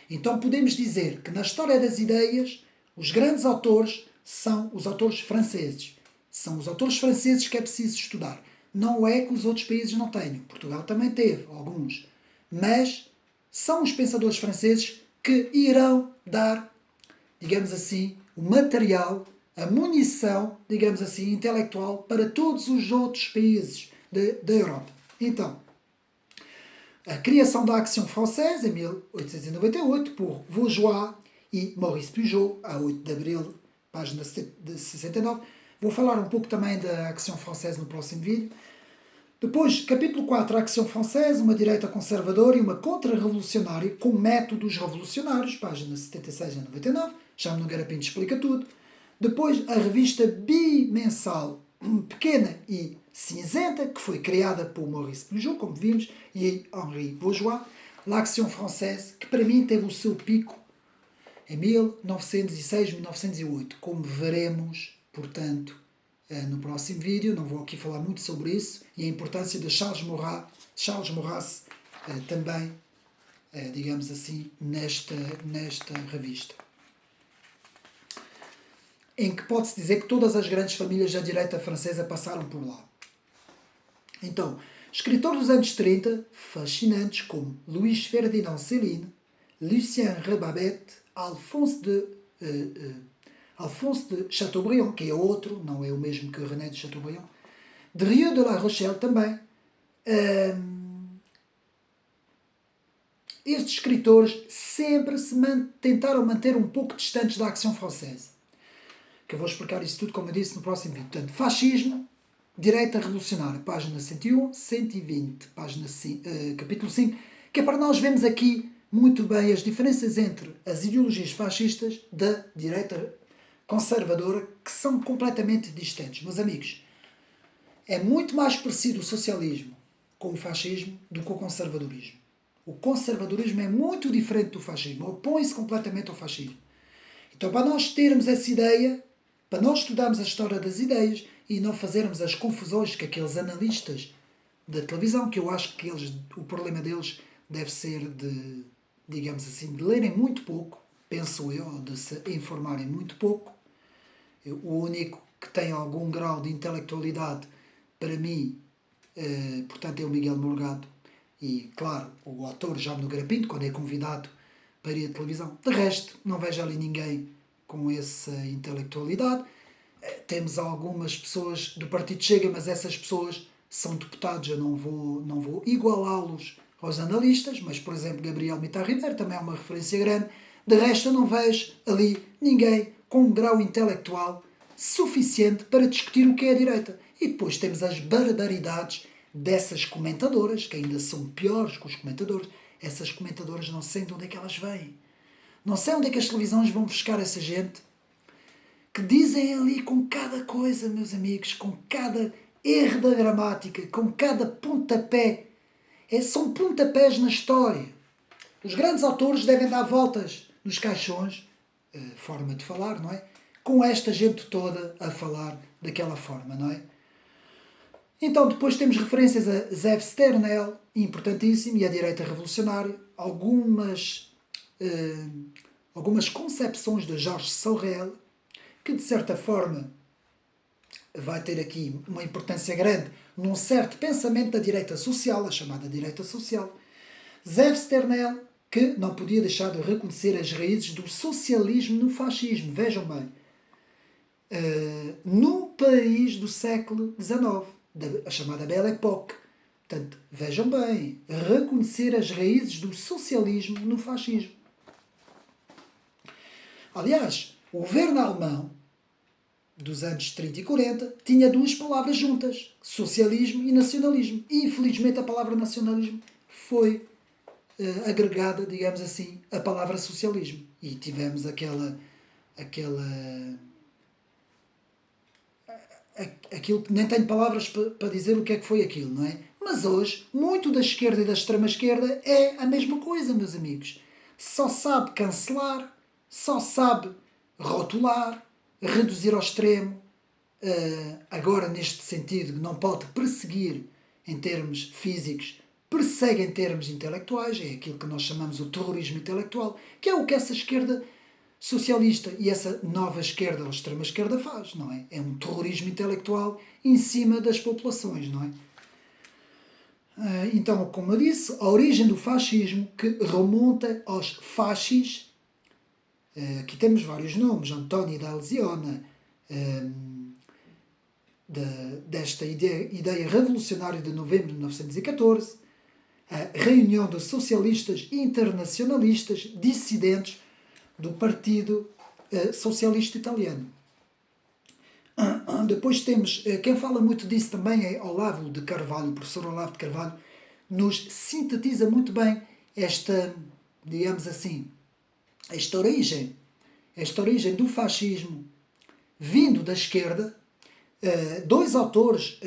Então podemos dizer que na história das ideias, os grandes autores são os autores franceses. São os autores franceses que é preciso estudar. Não é que os outros países não tenham. Portugal também teve alguns. Mas são os pensadores franceses que irão dar, digamos assim, o material, a munição, digamos assim, intelectual para todos os outros países da Europa. Então, a criação da Action Française, em 1898, por Vaugeois e Maurice Bugeaud, a 8 de abril, página 69. Vou falar um pouco também da Action Française no próximo vídeo. Depois, capítulo 4, a Action Française, uma direita conservadora e uma contra-revolucionária com métodos revolucionários, página 76 a 99. Jaime Nogueira Pinto explica tudo. Depois, a revista bimensal, pequena e cinzenta, que foi criada por Maurice Bugeaud, como vimos, e Henri Vaugeois. L'Action Française, que para mim teve o seu pico em 1906, 1908, como veremos, portanto, no próximo vídeo. Não vou aqui falar muito sobre isso, e a importância de Charles Maurras também, digamos assim, nesta revista. Em que pode-se dizer que todas as grandes famílias da direita francesa passaram por lá. Então, escritores dos anos 30, fascinantes como Louis Ferdinand Céline, Lucien Rebabet, Alphonse de Chateaubriand, que é outro, não é o mesmo que René de Chateaubriand, Drieux de La Rochelle também. Estes escritores sempre se tentaram manter um pouco distantes da Action Française. Que eu vou explicar isso tudo, como eu disse, no próximo vídeo. Portanto, fascismo, direita revolucionária, página 101, 120, capítulo 5, que é para nós vermos aqui muito bem as diferenças entre as ideologias fascistas da direita conservadora, que são completamente distantes. Meus amigos, é muito mais parecido o socialismo com o fascismo do que o conservadorismo. O conservadorismo é muito diferente do fascismo, opõe-se completamente ao fascismo. Então, para nós termos essa ideia, para nós estudarmos a história das ideias e não fazermos as confusões que aqueles analistas da televisão, que eu acho que o problema deles deve ser de, digamos assim, de lerem muito pouco, penso eu, ou de se informarem muito pouco. O único que tem algum grau de intelectualidade, para mim, portanto, é o Miguel Morgado. E, claro, o autor Jaime Nogueira Pinto, quando é convidado para ir à televisão. De resto, não vejo ali ninguém com essa intelectualidade. Temos algumas pessoas do Partido Chega, mas essas pessoas são deputados, eu não vou igualá-los aos analistas, mas, por exemplo, Gabriel Mitar Ribeiro também é uma referência grande. De resto, eu não vejo ali ninguém com um grau intelectual suficiente para discutir o que é a direita. E depois temos as barbaridades dessas comentadoras, que ainda são piores que os comentadores. Essas comentadoras, não sei de onde é que elas vêm. Não sei onde é que as televisões vão buscar essa gente que dizem ali com cada coisa, meus amigos, com cada erro da gramática, com cada pontapé. São pontapés na história. Os grandes autores devem dar voltas nos caixões forma de falar, não é? Com esta gente toda a falar daquela forma, não é? Então, depois temos referências a Zev Sternel, importantíssimo, e a direita revolucionária, algumas concepções de Georges Sorel, que de certa forma vai ter aqui uma importância grande num certo pensamento da direita social, a chamada direita social. Zev Sternel, que não podia deixar de reconhecer as raízes do socialismo no fascismo. Vejam bem, no Paris do século XIX, a chamada Belle Époque. Portanto, vejam bem, reconhecer as raízes do socialismo no fascismo. Aliás, o governo alemão dos anos 30 e 40 tinha duas palavras juntas, socialismo e nacionalismo. E, infelizmente, a palavra nacionalismo foi agregada, digamos assim, à palavra socialismo. E tivemos aquilo que nem tenho palavras para dizer o que é que foi aquilo, não é? Mas hoje, muito da esquerda e da extrema-esquerda é a mesma coisa, meus amigos. Só sabe cancelar, só sabe rotular, reduzir ao extremo. Agora, neste sentido, não pode perseguir em termos físicos, persegue em termos intelectuais, é aquilo que nós chamamos o terrorismo intelectual, que é o que essa esquerda socialista e essa nova esquerda ou extrema esquerda faz, não é? É um terrorismo intelectual em cima das populações, não é? Então, como eu disse, a origem do fascismo, que remonta aos fascis, aqui temos vários nomes, António da Alzione, desta ideia revolucionária de novembro de 1914, a reunião de socialistas internacionalistas dissidentes do Partido Socialista Italiano. Depois temos, quem fala muito disso também é Olavo de Carvalho, o professor Olavo de Carvalho, nos sintetiza muito bem esta, digamos assim, esta origem do fascismo vindo da esquerda. Dois autores,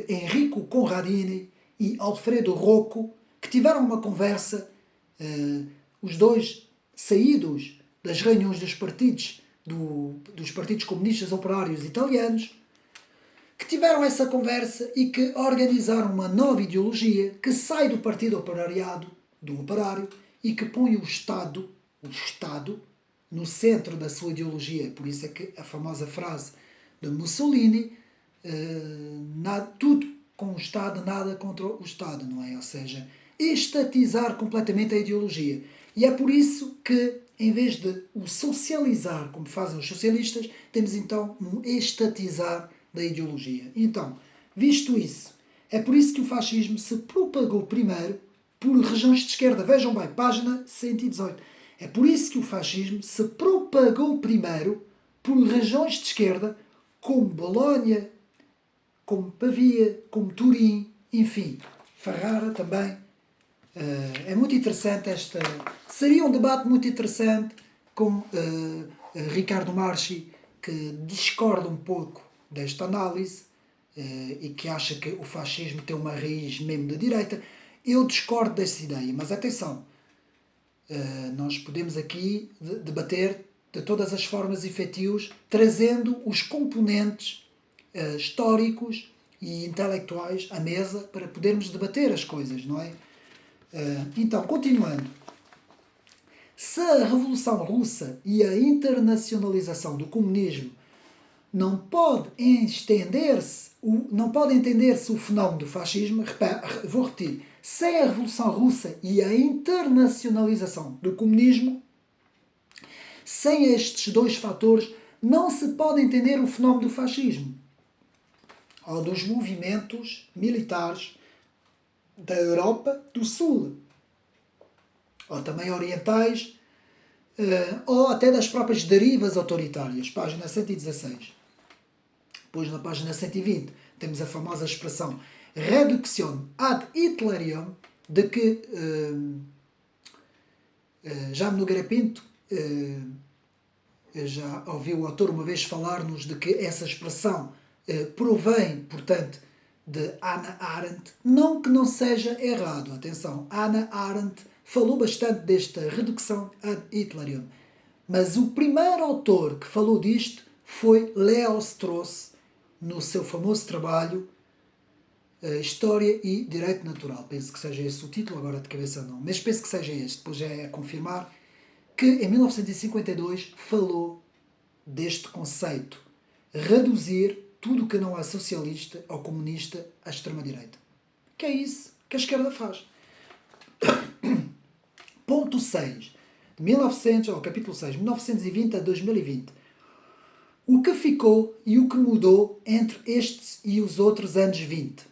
Enrico Conradini e Alfredo Rocco, que tiveram uma conversa, os dois saídos das reuniões dos partidos comunistas operários italianos, que tiveram essa conversa e que organizaram uma nova ideologia que sai do partido do operário, e que põe o Estado, no centro da sua ideologia. Por isso é que a famosa frase de Mussolini, tudo com o Estado, nada contra o Estado, não é? Ou seja, estatizar completamente a ideologia. E é por isso que, em vez de o socializar, como fazem os socialistas, temos então um estatizar da ideologia. Então, visto isso, é por isso que o fascismo se propagou primeiro por regiões de esquerda. Vejam bem, página 118. É por isso que o fascismo se propagou primeiro por regiões de esquerda, como Bolonha, como Pavia, como Turim, enfim, Ferrara também. É muito interessante seria um debate muito interessante com Ricardo Marchi, que discorda um pouco desta análise e que acha que o fascismo tem uma raiz mesmo da direita. Eu discordo dessa ideia, mas atenção, nós podemos aqui debater de todas as formas e feitios, trazendo os componentes históricos e intelectuais à mesa para podermos debater as coisas, não é? Então, continuando. Se a Revolução Russa e a internacionalização do comunismo não pode entender-se o fenómeno do fascismo, vou repetir, sem a Revolução Russa e a internacionalização do comunismo, sem estes dois fatores, não se pode entender o fenómeno do fascismo ou dos movimentos militares da Europa do Sul, ou também orientais, ou até das próprias derivas autoritárias. Página 116. Depois, na página 120, temos a famosa expressão reduction ad Hitlerium, de que Jaime Nogueira Pinto já ouviu o autor uma vez falar-nos de que essa expressão provém, portanto, de Hannah Arendt. Não que não seja errado, atenção, Hannah Arendt falou bastante desta redução ad Hitlerium, Mas o primeiro autor que falou disto foi Leo Strauss, no seu famoso trabalho História e Direito Natural. Penso que seja esse o título, agora de cabeça não, mas penso que seja este, depois já é a confirmar, que em 1952 falou deste conceito: reduzir tudo o que não é socialista ou comunista à extrema-direita. Que é isso que a esquerda faz. Ponto 6. De 1900, ou capítulo 6, 1920 a 2020. O que ficou e o que mudou entre estes e os outros anos 20.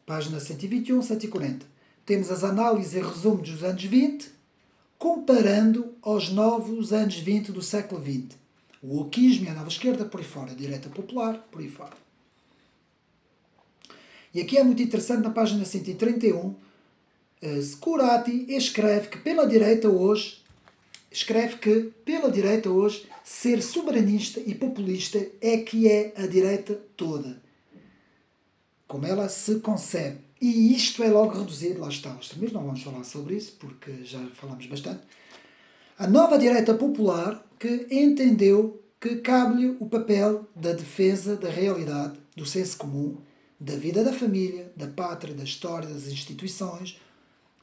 Página 121, 140. Temos as análises e resumos dos anos 20, comparando aos novos anos 20 do século XX. O wokismo e a nova esquerda, por aí fora. A direita popular, por aí fora. E aqui é muito interessante, na página 131, Scurati escreve que pela direita hoje, ser soberanista e populista é que é a direita toda. Como ela se concebe. E isto é logo reduzido, lá está, os extremismos, não vamos falar sobre isso, porque já falamos bastante. A nova direita popular que entendeu que cabe-lhe o papel da defesa da realidade, do senso comum, da vida da família, da pátria, da história, das instituições,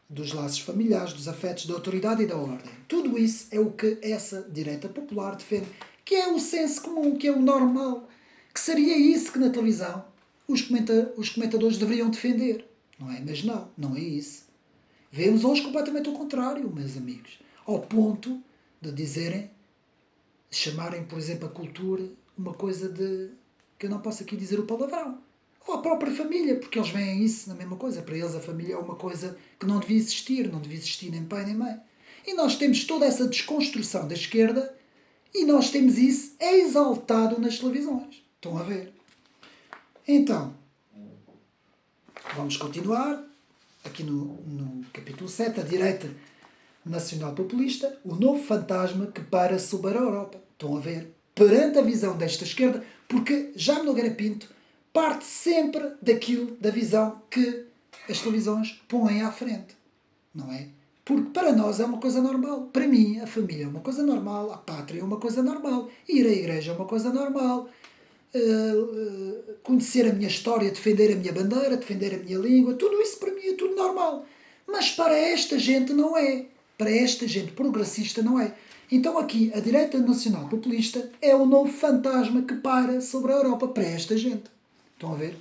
dos laços familiares, dos afetos, da autoridade e da ordem. Tudo isso é o que essa direita popular defende, que é o senso comum, que é o normal, que seria isso que na televisão os comentadores deveriam defender, não é? Mas não é isso. Vemos hoje completamente o contrário, meus amigos, ao ponto de dizerem, chamarem, por exemplo, a cultura uma coisa de, que eu não posso aqui dizer o palavrão, ou a própria família, porque eles veem isso na mesma coisa. Para eles a família é uma coisa que não devia existir nem pai nem mãe. E nós temos toda essa desconstrução da esquerda e nós temos isso exaltado nas televisões. Estão a ver? Então, vamos continuar. Aqui no capítulo 7, a direita nacional populista, o novo fantasma que paira sobre a Europa. Estão a ver? Perante a visão desta esquerda, porque Jaime Nogueira Pinto parte sempre daquilo, da visão que as televisões põem à frente. Não é? Porque para nós é uma coisa normal. Para mim, a família é uma coisa normal, a pátria é uma coisa normal, ir à igreja é uma coisa normal, conhecer a minha história, defender a minha bandeira, defender a minha língua, tudo isso para mim é tudo normal. Mas para esta gente não é. Para esta gente progressista não é. Então aqui a direita nacional populista é o novo fantasma que paira sobre a Europa para esta gente. Estão a ver?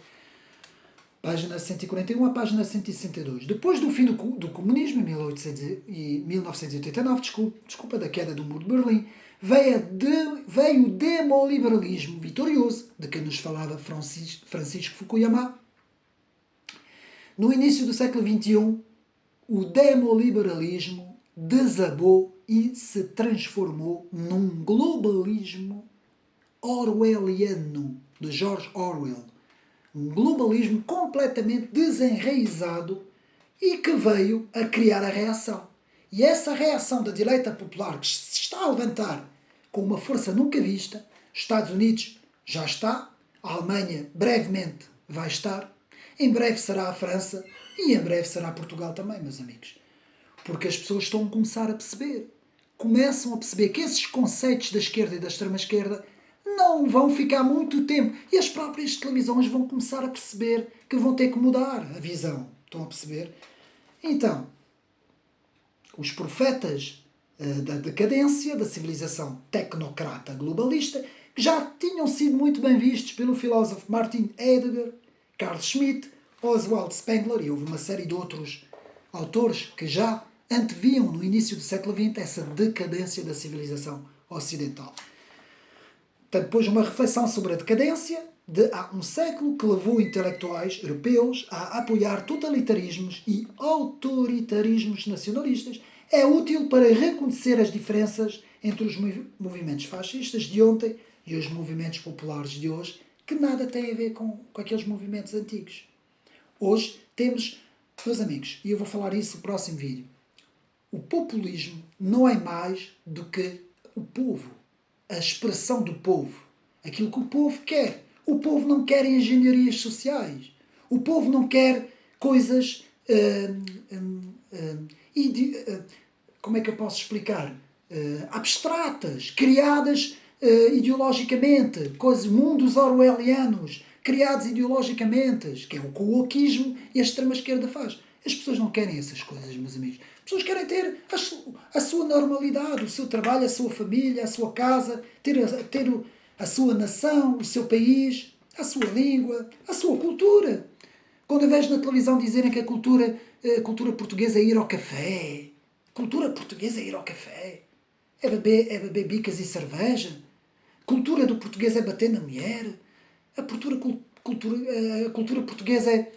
Página 141 a página 162. Depois do fim do comunismo, em 1989, desculpa, da queda do Muro de Berlim, veio o demoliberalismo vitorioso, de que nos falava Francisco Fukuyama. No início do século XXI, o demoliberalismo desabou e se transformou num globalismo orwelliano, de George Orwell. Um globalismo completamente desenraizado e que veio a criar a reação. E essa reação da direita popular que se está a levantar com uma força nunca vista, os Estados Unidos já está, a Alemanha brevemente vai estar, em breve será a França e em breve será Portugal também, meus amigos. Porque as pessoas estão a começar a perceber. Começam a perceber que esses conceitos da esquerda e da extrema-esquerda não vão ficar muito tempo. E as próprias televisões vão começar a perceber que vão ter que mudar a visão. Estão a perceber? Então, os profetas da decadência, da civilização tecnocrata globalista, que já tinham sido muito bem vistos pelo filósofo Martin Heidegger, Carl Schmitt, Oswald Spengler, e houve uma série de outros autores que já anteviam no início do século XX essa decadência da civilização ocidental. Depois uma reflexão sobre a decadência de há um século que levou intelectuais europeus a apoiar totalitarismos e autoritarismos nacionalistas, é útil para reconhecer as diferenças entre os movimentos fascistas de ontem e os movimentos populares de hoje, que nada têm a ver com aqueles movimentos antigos. Hoje temos, meus amigos, e eu vou falar isso no próximo vídeo, o populismo não é mais do que o povo, a expressão do povo, aquilo que o povo quer. O povo não quer engenharias sociais, o povo não quer coisas como é que eu posso explicar? abstratas, criadas ideologicamente, mundos orwellianos, criados ideologicamente, que é o que o wokeismo e a extrema-esquerda faz. As pessoas não querem essas coisas, meus amigos. As pessoas querem ter a sua normalidade, o seu trabalho, a sua família, a sua casa, ter a sua nação, o seu país, a sua língua, a sua cultura. Quando eu vejo na televisão dizerem que a cultura portuguesa é ir ao café, cultura portuguesa é ir ao café, é beber bicas e cerveja, cultura do português é bater na mulher, a cultura portuguesa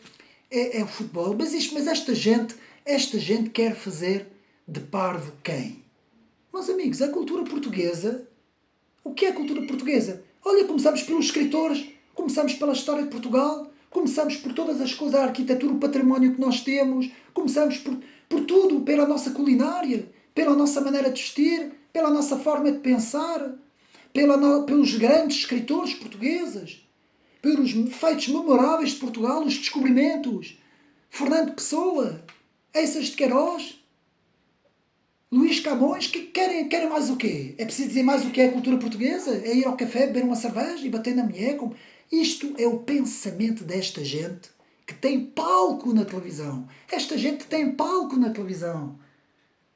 é o futebol. Mas esta gente quer fazer de parvo quem? Meus amigos, a cultura portuguesa, o que é a cultura portuguesa? Olha, começamos pelos escritores, começamos pela história de Portugal, começamos por todas as coisas, a arquitetura, o património que nós temos, começamos por tudo, pela nossa culinária, pela nossa maneira de vestir, pela nossa forma de pensar, pelos grandes escritores portugueses, pelos feitos memoráveis de Portugal, os descobrimentos. Fernando Pessoa, Eissas de Queiroz, Luís Camões, que querem mais o quê? É preciso dizer mais o que é a cultura portuguesa? É ir ao café, beber uma cerveja e bater na mulher? Isto é o pensamento desta gente que tem palco na televisão. Esta gente tem palco na televisão.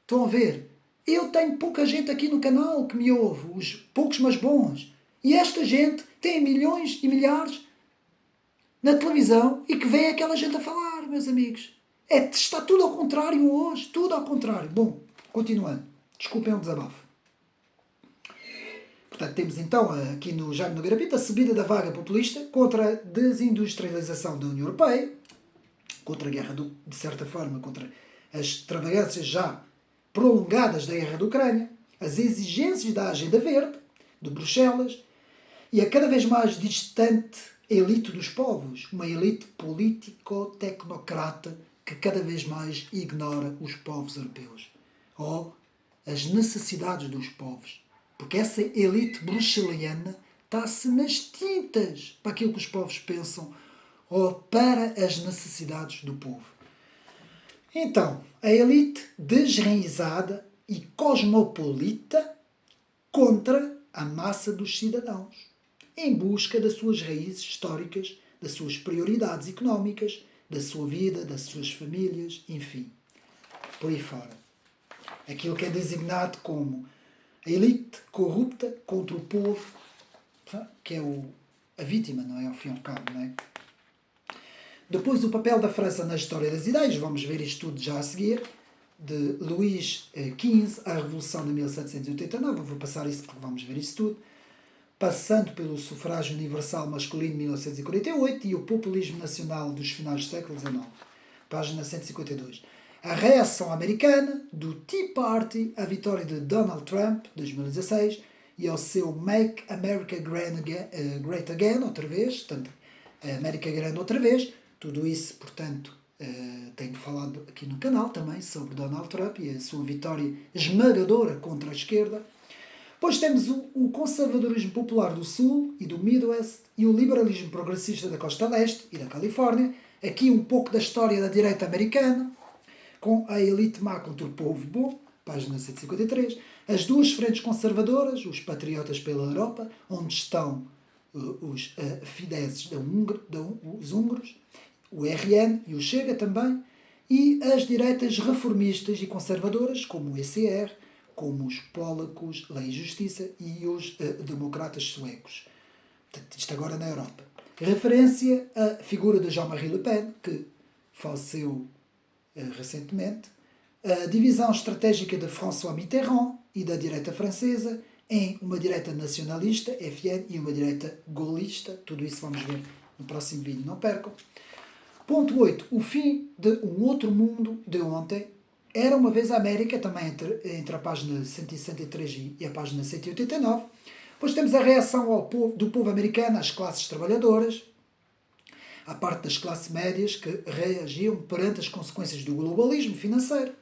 Estão a ver? Eu tenho pouca gente aqui no canal que me ouve, os poucos mas bons. E esta gente tem milhões e milhares na televisão e que vem aquela gente a falar, meus amigos. Está tudo ao contrário hoje, tudo ao contrário. Bom, continuando. Desculpem o desabafo. Portanto, temos então aqui no Jaime Nogueira Pinto a subida da vaga populista contra a desindustrialização da União Europeia, contra a guerra, de certa forma, contra as extravagâncias já prolongadas da guerra da Ucrânia, as exigências da Agenda Verde, de Bruxelas, e a cada vez mais distante elite dos povos, uma elite político-tecnocrata que cada vez mais ignora os povos europeus, ou as necessidades dos povos. Porque essa elite bruxeliana está-se nas tintas para aquilo que os povos pensam ou para as necessidades do povo. Então, a elite desraizada e cosmopolita contra a massa dos cidadãos, em busca das suas raízes históricas, das suas prioridades económicas, da sua vida, das suas famílias, enfim, por aí fora. Aquilo que é designado como a elite corrupta contra o povo, que é a vítima, não é? Ao fim e ao cabo, não é? Depois, o papel da França na história das ideias, vamos ver isto tudo já a seguir, de Luís XV à Revolução de 1789, eu vou passar isso porque vamos ver isso tudo, passando pelo sufrágio universal masculino de 1948 e o populismo nacional dos finais do século XIX. Página 152. A reação americana do Tea Party à vitória de Donald Trump, 2016, e ao seu Make America Great Again, outra vez, portanto, América Grande outra vez. Tudo isso, portanto, tenho falado aqui no canal também sobre Donald Trump e a sua vitória esmagadora contra a esquerda. Depois temos o conservadorismo popular do Sul e do Midwest e o liberalismo progressista da Costa Leste e da Califórnia. Aqui um pouco da história da direita americana, com a elite má contra o povo bom, página 153. As duas frentes conservadoras, os patriotas pela Europa, onde estão os Fideszes, os húngaros, o RN e o Chega também, e as direitas reformistas e conservadoras, como o ECR, como os Polacos, Lei e Justiça e os democratas suecos. Portanto, isto agora na Europa. Referência à figura de Jean-Marie Le Pen, que faleceu recentemente, a divisão estratégica de François Mitterrand e da direita francesa em uma direita nacionalista, FN, e uma direita gaullista. Tudo isso vamos ver no próximo vídeo, não percam. Ponto 8. O fim de um outro mundo de ontem. Era uma vez a América, também entre a página 163 e a página 189. Depois temos a reação do povo americano às classes trabalhadoras, à parte das classes médias que reagiam perante as consequências do globalismo financeiro.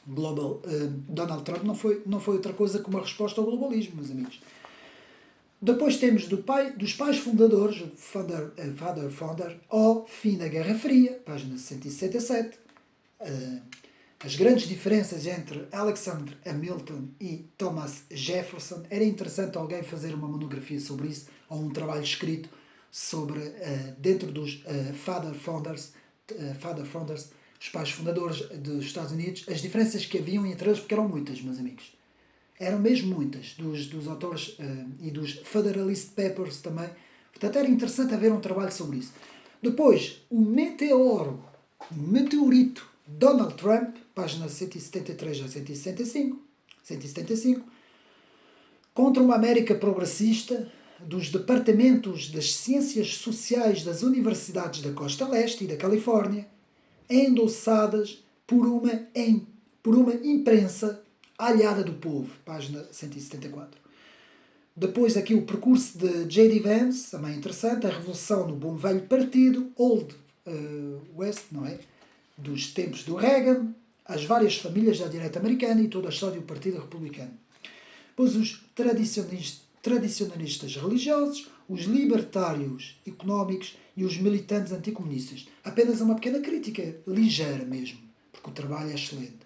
Donald Trump não foi outra coisa que uma resposta ao globalismo, meus amigos. Depois temos dos pais fundadores, founder, ao fim da Guerra Fria, página 167. as grandes diferenças entre Alexander Hamilton e Thomas Jefferson. Era interessante alguém fazer uma monografia sobre isso, ou um trabalho escrito sobre, dentro dos Father Founders, os pais fundadores dos Estados Unidos, as diferenças que haviam entre eles, porque eram muitas, meus amigos. Eram mesmo muitas, dos autores e dos Federalist Papers também. Portanto, era interessante haver um trabalho sobre isso. Depois, o meteorito Donald Trump, página 173 a 175, contra uma América progressista, dos departamentos das ciências sociais das universidades da Costa Leste e da Califórnia, endossadas por uma imprensa alhada do povo, página 174. Depois aqui o percurso de J.D. Vance, também interessante, a revolução no bom velho partido, Old West, não é? Dos tempos do Reagan, as várias famílias da direita americana e toda a história do Partido Republicano. Depois os tradicionalistas religiosos, os libertários económicos e os militantes anticomunistas. Apenas uma pequena crítica, ligeira mesmo, porque o trabalho é excelente.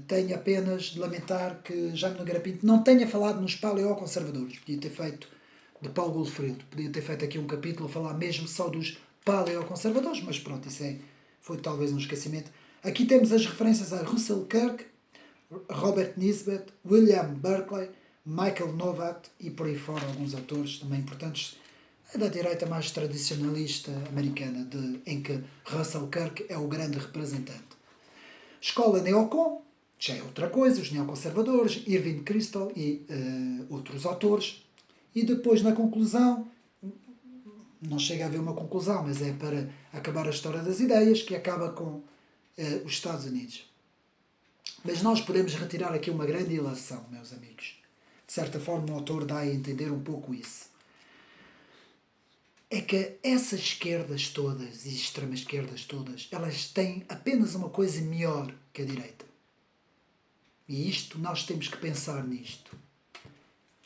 Tenho apenas de lamentar que Jaime Nogueira Pinto não tenha falado nos paleoconservadores. Podia ter feito de Paulo Goldfried, podia ter feito aqui um capítulo a falar mesmo só dos paleoconservadores, mas pronto, isso foi talvez um esquecimento. Aqui temos as referências a Russell Kirk, Robert Nisbet, William Berkeley, Michael Novat e por aí fora alguns autores também importantes da direita mais tradicionalista americana, em que Russell Kirk é o grande representante. Escola Neocon, já é outra coisa, os neoconservadores, Irving Kristol e outros autores. E depois, na conclusão, não chega a haver uma conclusão, mas é para acabar a história das ideias, que acaba com os Estados Unidos. Mas nós podemos retirar aqui uma grande ilação, meus amigos. De certa forma, o autor dá a entender um pouco isso. É que essas esquerdas todas e extremas esquerdas todas, elas têm apenas uma coisa melhor que a direita. E isto, nós temos que pensar nisto.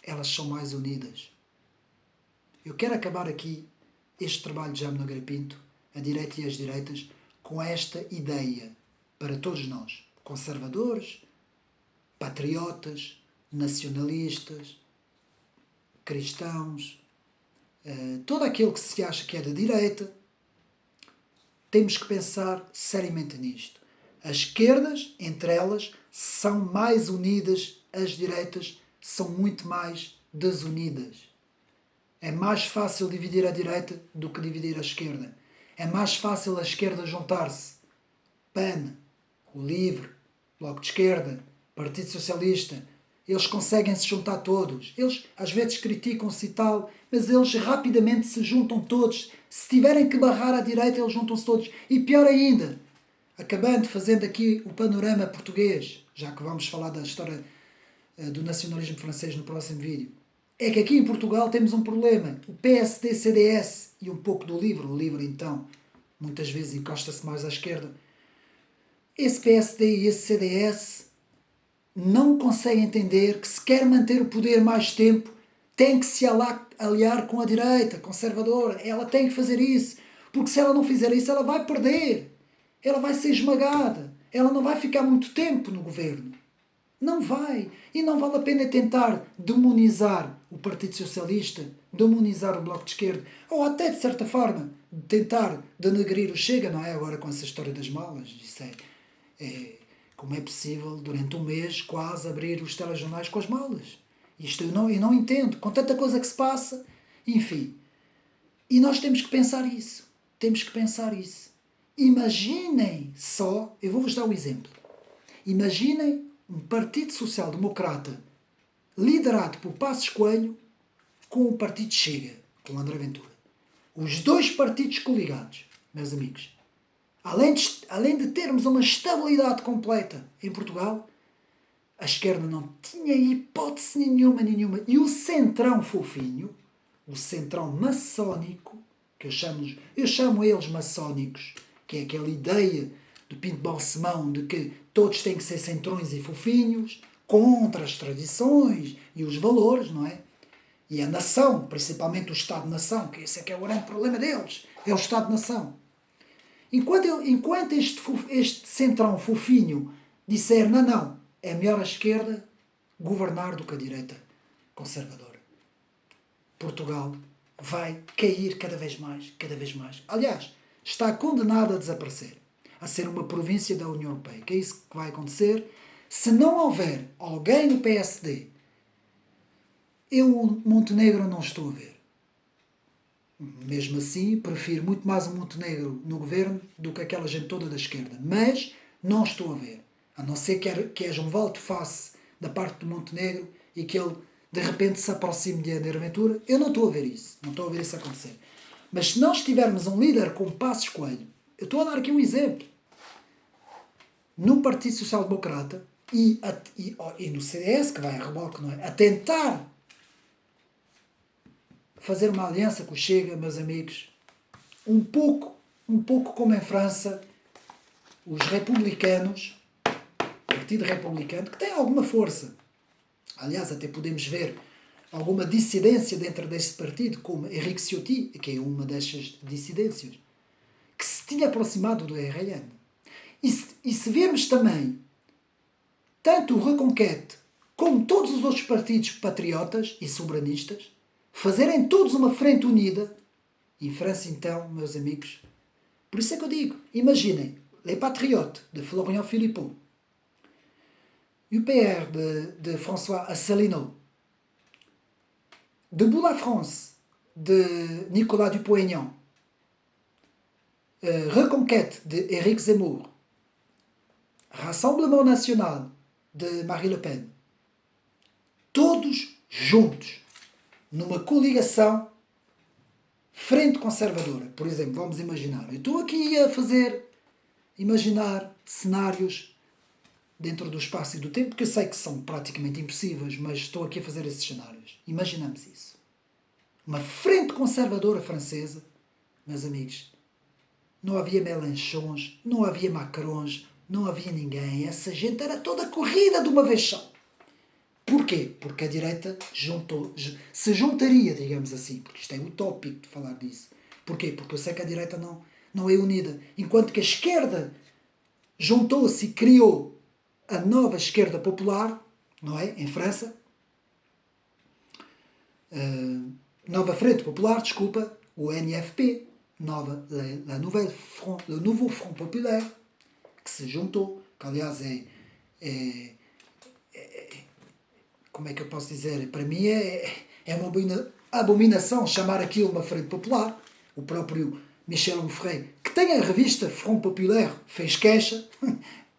Elas são mais unidas. Eu quero acabar aqui este trabalho de Jaime Nogueira Pinto, a direita e as direitas, com esta ideia para todos nós, conservadores, patriotas, nacionalistas, cristãos, todo aquele que se acha que é da direita. Temos que pensar seriamente nisto. As esquerdas, entre elas, são mais unidas, as direitas são muito mais desunidas. É mais fácil dividir a direita do que dividir a esquerda. É mais fácil a esquerda juntar-se. PAN, o LIVRE, Bloco de Esquerda, Partido Socialista, eles conseguem se juntar todos. Eles às vezes criticam-se e tal, mas eles rapidamente se juntam todos. Se tiverem que barrar à direita, eles juntam-se todos. E pior ainda, fazendo aqui o panorama português, já que vamos falar da história do nacionalismo francês no próximo vídeo, é que aqui em Portugal temos um problema. O PSD-CDS e um pouco do LIVRE, o LIVRE então, muitas vezes encosta-se mais à esquerda. Esse PSD e esse CDS não conseguem entender que se quer manter o poder mais tempo, tem que se aliar com a direita conservadora. Ela tem que fazer isso. Porque se ela não fizer isso, ela vai perder. Ela vai ser esmagada. Ela não vai ficar muito tempo no governo. Não vai. E não vale a pena tentar demonizar o Partido Socialista, demonizar o Bloco de Esquerda, ou até, de certa forma, tentar denegrir o Chega, não é? Agora com essa história das malas. Isso como é possível, durante um mês, quase abrir os telejornais com as malas? Isto eu não entendo. Com tanta coisa que se passa, enfim. E nós temos que pensar isso. Temos que pensar isso. Imaginem só, eu vou-vos dar um exemplo. Imaginem um Partido Social Democrata liderado por Passos Coelho com o Partido Chega, com André Ventura. Os dois partidos coligados, meus amigos. Além de termos uma estabilidade completa em Portugal, a esquerda não tinha hipótese nenhuma. E o centrão fofinho, o centrão maçónico, que eu chamo eles maçónicos, que é aquela ideia do Pinto Balsemão de que todos têm que ser centrões e fofinhos, contra as tradições e os valores, não é? E a nação, principalmente o Estado-nação, que esse é que é o grande problema deles, é o Estado-nação. Enquanto este centrão fofinho disser não, é melhor a esquerda governar do que a direita conservadora, Portugal vai cair cada vez mais, cada vez mais. Aliás, está condenado a desaparecer, a ser uma província da União Europeia. Que é isso que vai acontecer se não houver alguém no PSD. Eu, Montenegro, não estou a ver. Mesmo assim, prefiro muito mais o Montenegro no governo do que aquela gente toda da esquerda. Mas não estou a ver. A não ser que haja um volte-face da parte do Montenegro e que ele de repente se aproxime de André Ventura. Eu não estou a ver isso. Não estou a ver isso acontecer. Mas se nós tivermos um líder como Passos Coelho, eu estou a dar aqui um exemplo. No Partido Social Democrata e no CDS, que vai a reboque, não é? A tentar fazer uma aliança com o Chega, meus amigos, um pouco como em França, os republicanos, o Partido Republicano, que tem alguma força. Aliás, até podemos ver alguma dissidência dentro desse partido, como Éric Ciotti, que é uma destas dissidências, que se tinha aproximado do RN. E se vemos também tanto o Reconquête como todos os outros partidos patriotas e soberanistas fazerem todos uma frente unida, em França então, meus amigos, por isso é que eu digo, imaginem, Les Patriotes de Florian Philippot, UPR de François Asselineau, Debout la France de Nicolas Dupont-Aignan, Reconquête de Éric Zemmour, Rassemblement National de Marine Le Pen, todos juntos, numa coligação frente conservadora. Por exemplo, vamos imaginar, eu estou aqui a imaginar cenários dentro do espaço e do tempo, que eu sei que são praticamente impossíveis, mas estou aqui a fazer esses cenários. Imaginamos isso. Uma frente conservadora francesa, meus amigos, não havia Mélenchons, não havia Macrons, não havia ninguém. Essa gente era toda corrida de uma vez só. Porquê? Porque a direita se juntaria, digamos assim, porque isto é utópico de falar disso. Porquê? Porque eu sei que a direita não é unida. Enquanto que a esquerda juntou-se e criou a nova esquerda popular, não é? Em França. Nova Frente Popular, desculpa, o NFP, le Nouveau Front Populaire, que se juntou, que aliás como é que eu posso dizer? Para mim é uma abominação chamar aquilo uma Frente Popular. O próprio Michel Onfray, que tem a revista Front Populaire, fez queixa,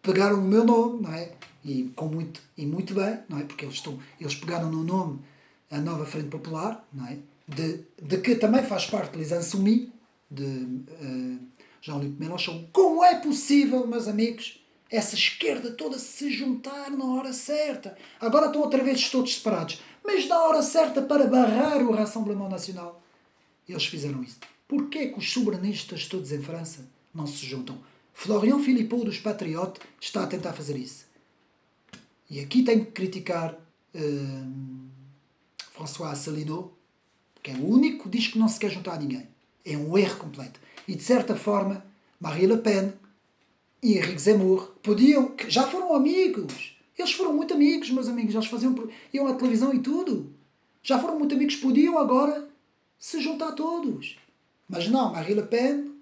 pegaram o meu nome, não é? E muito bem, não é? Porque eles pegaram no nome a nova Frente Popular, não é? De que também faz parte Les Insoumis, de Jean-Luc Mélenchon. Como é possível, meus amigos, essa esquerda toda se juntar na hora certa? Agora estão outra vez todos separados. Mas na hora certa para barrar o Rassemblement Nacional, eles fizeram isso. Porquê que os soberanistas todos em França não se juntam? Florian Philippot dos Patriotes está a tentar fazer isso. E aqui tenho que criticar François Asselineau, que é o único que diz que não se quer juntar a ninguém. É um erro completo. E de certa forma, Marine Le Pen e Éric Zemmour podiam, já foram amigos. Eles foram muito amigos, meus amigos. Eles iam à televisão e tudo. Já foram muito amigos, podiam agora se juntar todos. Mas não, Marine Le Pen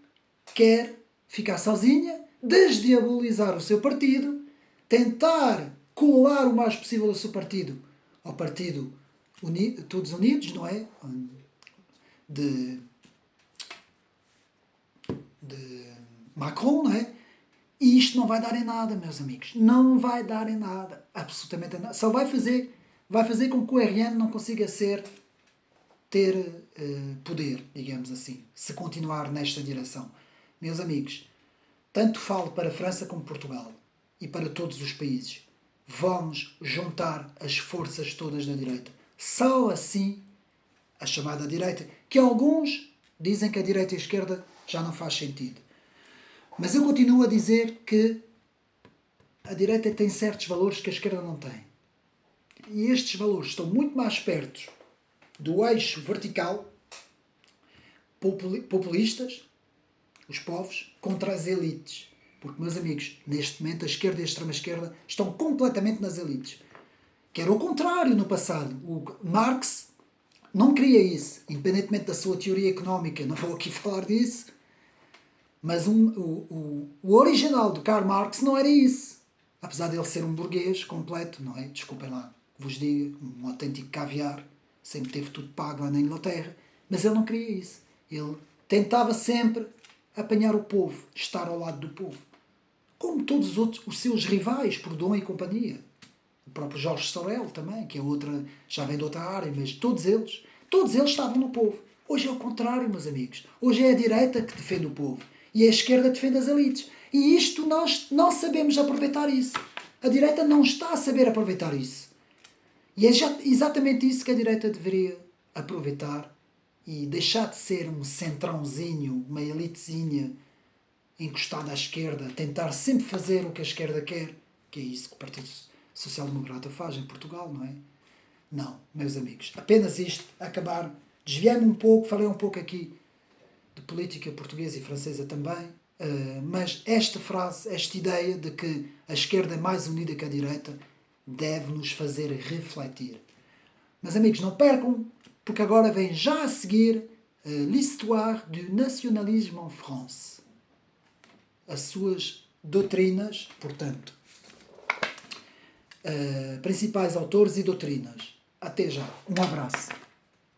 quer ficar sozinha, desdiabolizar o seu partido, tentar colar o mais possível o seu partido ao partido Todos Unidos, não é? De Macron, não é? E isto não vai dar em nada, meus amigos. Não vai dar em nada. Absolutamente nada. Só vai fazer com que o RN não consiga ter poder, digamos assim, se continuar nesta direção. Meus amigos, tanto falo para a França como Portugal e para todos os países. Vamos juntar as forças todas da direita. Só assim, a chamada direita, que alguns dizem que a direita e a esquerda já não faz sentido. Mas eu continuo a dizer que a direita tem certos valores que a esquerda não tem. E estes valores estão muito mais perto do eixo vertical, populistas, os povos, contra as elites. Porque, meus amigos, neste momento a esquerda e a extrema-esquerda estão completamente nas elites. Que era o contrário no passado. O Marx não queria isso, independentemente da sua teoria económica, não vou aqui falar disso, mas o original do Karl Marx não era isso. Apesar de ele ser um burguês completo, não é? Desculpem lá que vos diga, um autêntico caviar, sempre teve tudo pago lá na Inglaterra, mas ele não queria isso. Ele tentava sempre apanhar o povo, estar ao lado do povo. Como todos os seus rivais, Proudhon e companhia. O próprio Jorge Sorel também, que é outra, já vem de outra área, mas todos eles estavam no povo. Hoje é o contrário, meus amigos. Hoje é a direita que defende o povo e a esquerda defende as elites. E isto nós não sabemos aproveitar isso. A direita não está a saber aproveitar isso. E é exatamente isso que a direita deveria aproveitar e deixar de ser um centrãozinho, uma elitezinha encostada à esquerda, tentar sempre fazer o que a esquerda quer, que é isso que o Partido Social Democrata faz em Portugal, não é? Não, meus amigos, apenas isto, acabar, desviei-me um pouco, falei um pouco aqui de política portuguesa e francesa também, mas esta frase, esta ideia de que a esquerda é mais unida que a direita, deve nos fazer refletir. Meus amigos, não percam, porque agora vem já a seguir l'histoire du nationalisme en France. As suas doutrinas, portanto, principais autores e doutrinas. Até já. Um abraço.